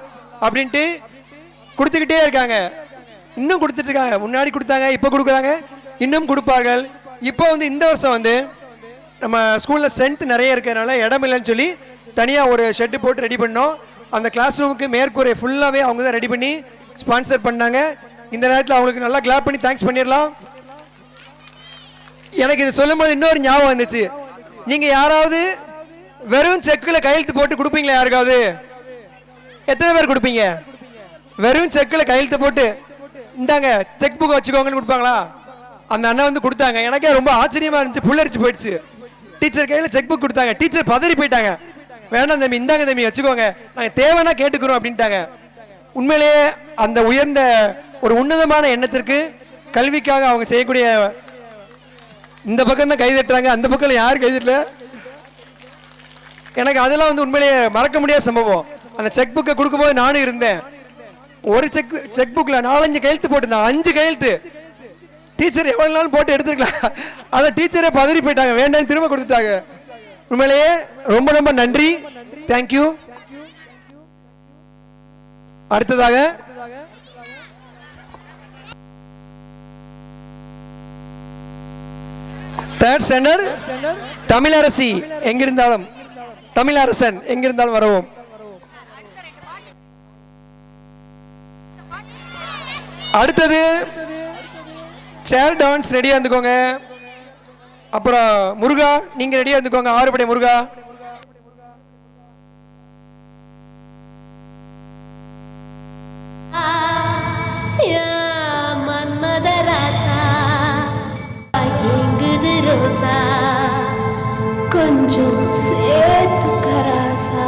அப்படின்ட்டு கொடுத்துக்கிட்டே இருக்காங்க. இன்னும் கொடுத்துட்டு இருக்காங்க. முன்னாடி கொடுத்தாங்க, இப்போ கொடுக்குறாங்க, இன்னும் கொடுப்பார்கள். இப்போ வந்து இந்த வருஷம் வந்து நம்ம ஸ்கூலில் ஸ்ட்ரென்த் நிறைய இருக்கிறதுனால இடம் இல்லைன்னு சொல்லி தனியாக ஒரு ஷெட்டு போட்டு ரெடி பண்ணோம். அந்த கிளாஸ் ரூமுக்கு மேற்கூரை ஃபுல்லாகவே அவங்க தான் ரெடி பண்ணி ஸ்பான்சர் பண்ணாங்க. இந்த நேரத்தில் அவங்களுக்கு நல்லா கிளாப் பண்ணி தேங்க்ஸ் பண்ணிடலாம். எனக்கு இது சொல்லும் போது இன்னொரு ஞாபகம் வந்துச்சு. நீங்கள் யாராவது வெறும் செக்கில் கையெழுத்து போட்டு கொடுப்பீங்களா? யாருக்காவது எத்தனை பேர் கொடுப்பீங்க? வெறும் செக்கில் கையெழுத்து போட்டு இந்தாங்க செக் புக்கை வச்சுக்கோங்கன்னு கொடுப்பாங்களா? அந்த அண்ணன் வந்து கொடுத்தாங்க. எனக்கே ரொம்ப ஆச்சரியமாக இருந்துச்சு, புல்லரிச்சு போயிடுச்சு. டீச்சர் கையில் செக் புக் கொடுத்தாங்க. டீச்சர் பதறி போயிட்டாங்க. வேண்டாம் தம்பி, இந்தாங்க தம்பி வச்சுக்கோங்க, நாங்கள் தேவைன்னா கேட்டுக்கிறோம் அப்படின்ட்டாங்க. உண்மையிலேயே அந்த உயர்ந்த ஒரு உன்னதமான எண்ணத்திற்கு கல்விக்காக அவங்க செய்யக்கூடிய இந்த பக்கம் தான் கைதட்டுறாங்க, அந்த பக்கம் யாரும் கைதட்டல. எனக்கு அதெல்லாம் வந்து உண்மையிலேயே மறக்க முடியாத சம்பவம். அந்த செக் புக்கை கொடுக்கும்போது நானும் இருந்தேன். ஒரு செக் புக்கில் 4-5 கையெழுத்து போட்டிருந்தாங்க. 5 கையெழுத்து. டீச்சர் எவ்வளோ நாள் போட்டு எடுத்துருக்கலாம். அதை டீச்சரே பதறி போயிட்டாங்க, வேண்டாம் திரும்ப கொடுத்துட்டாங்க. உண்மையிலேயே ரொம்ப ரொம்ப நன்றி, தேங்க்யூ. அடுத்ததாக தேர்ட் ஸ்டாண்டர்ட் தமிழரசி எங்கிருந்தாலும், தமிழரசன் எங்கிருந்தாலும் வரவும். அடுத்தது சேர் டான்ஸ் ரெடியா இருந்துக்கோங்க. அப்புறம் முருகா நீங்க ரெடியா இருந்துக்கோங்க. 6 படை முருகா. மன்மதராசா கொஞ்சம் சேர்த்துக்க ராசா.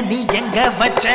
நீ எங்க வச்ச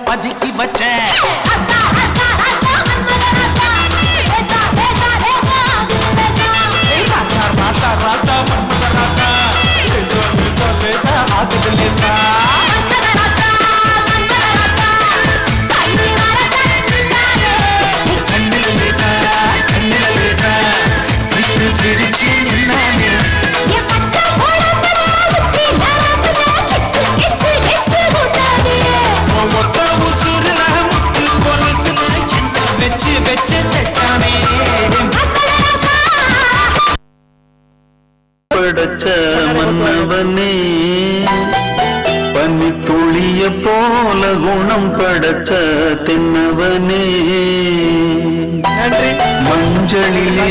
பதுக்கி வச்ச மன்னவனே பனி துளிய போல குணம் படைச்ச தென்னவனே மஞ்சளிலே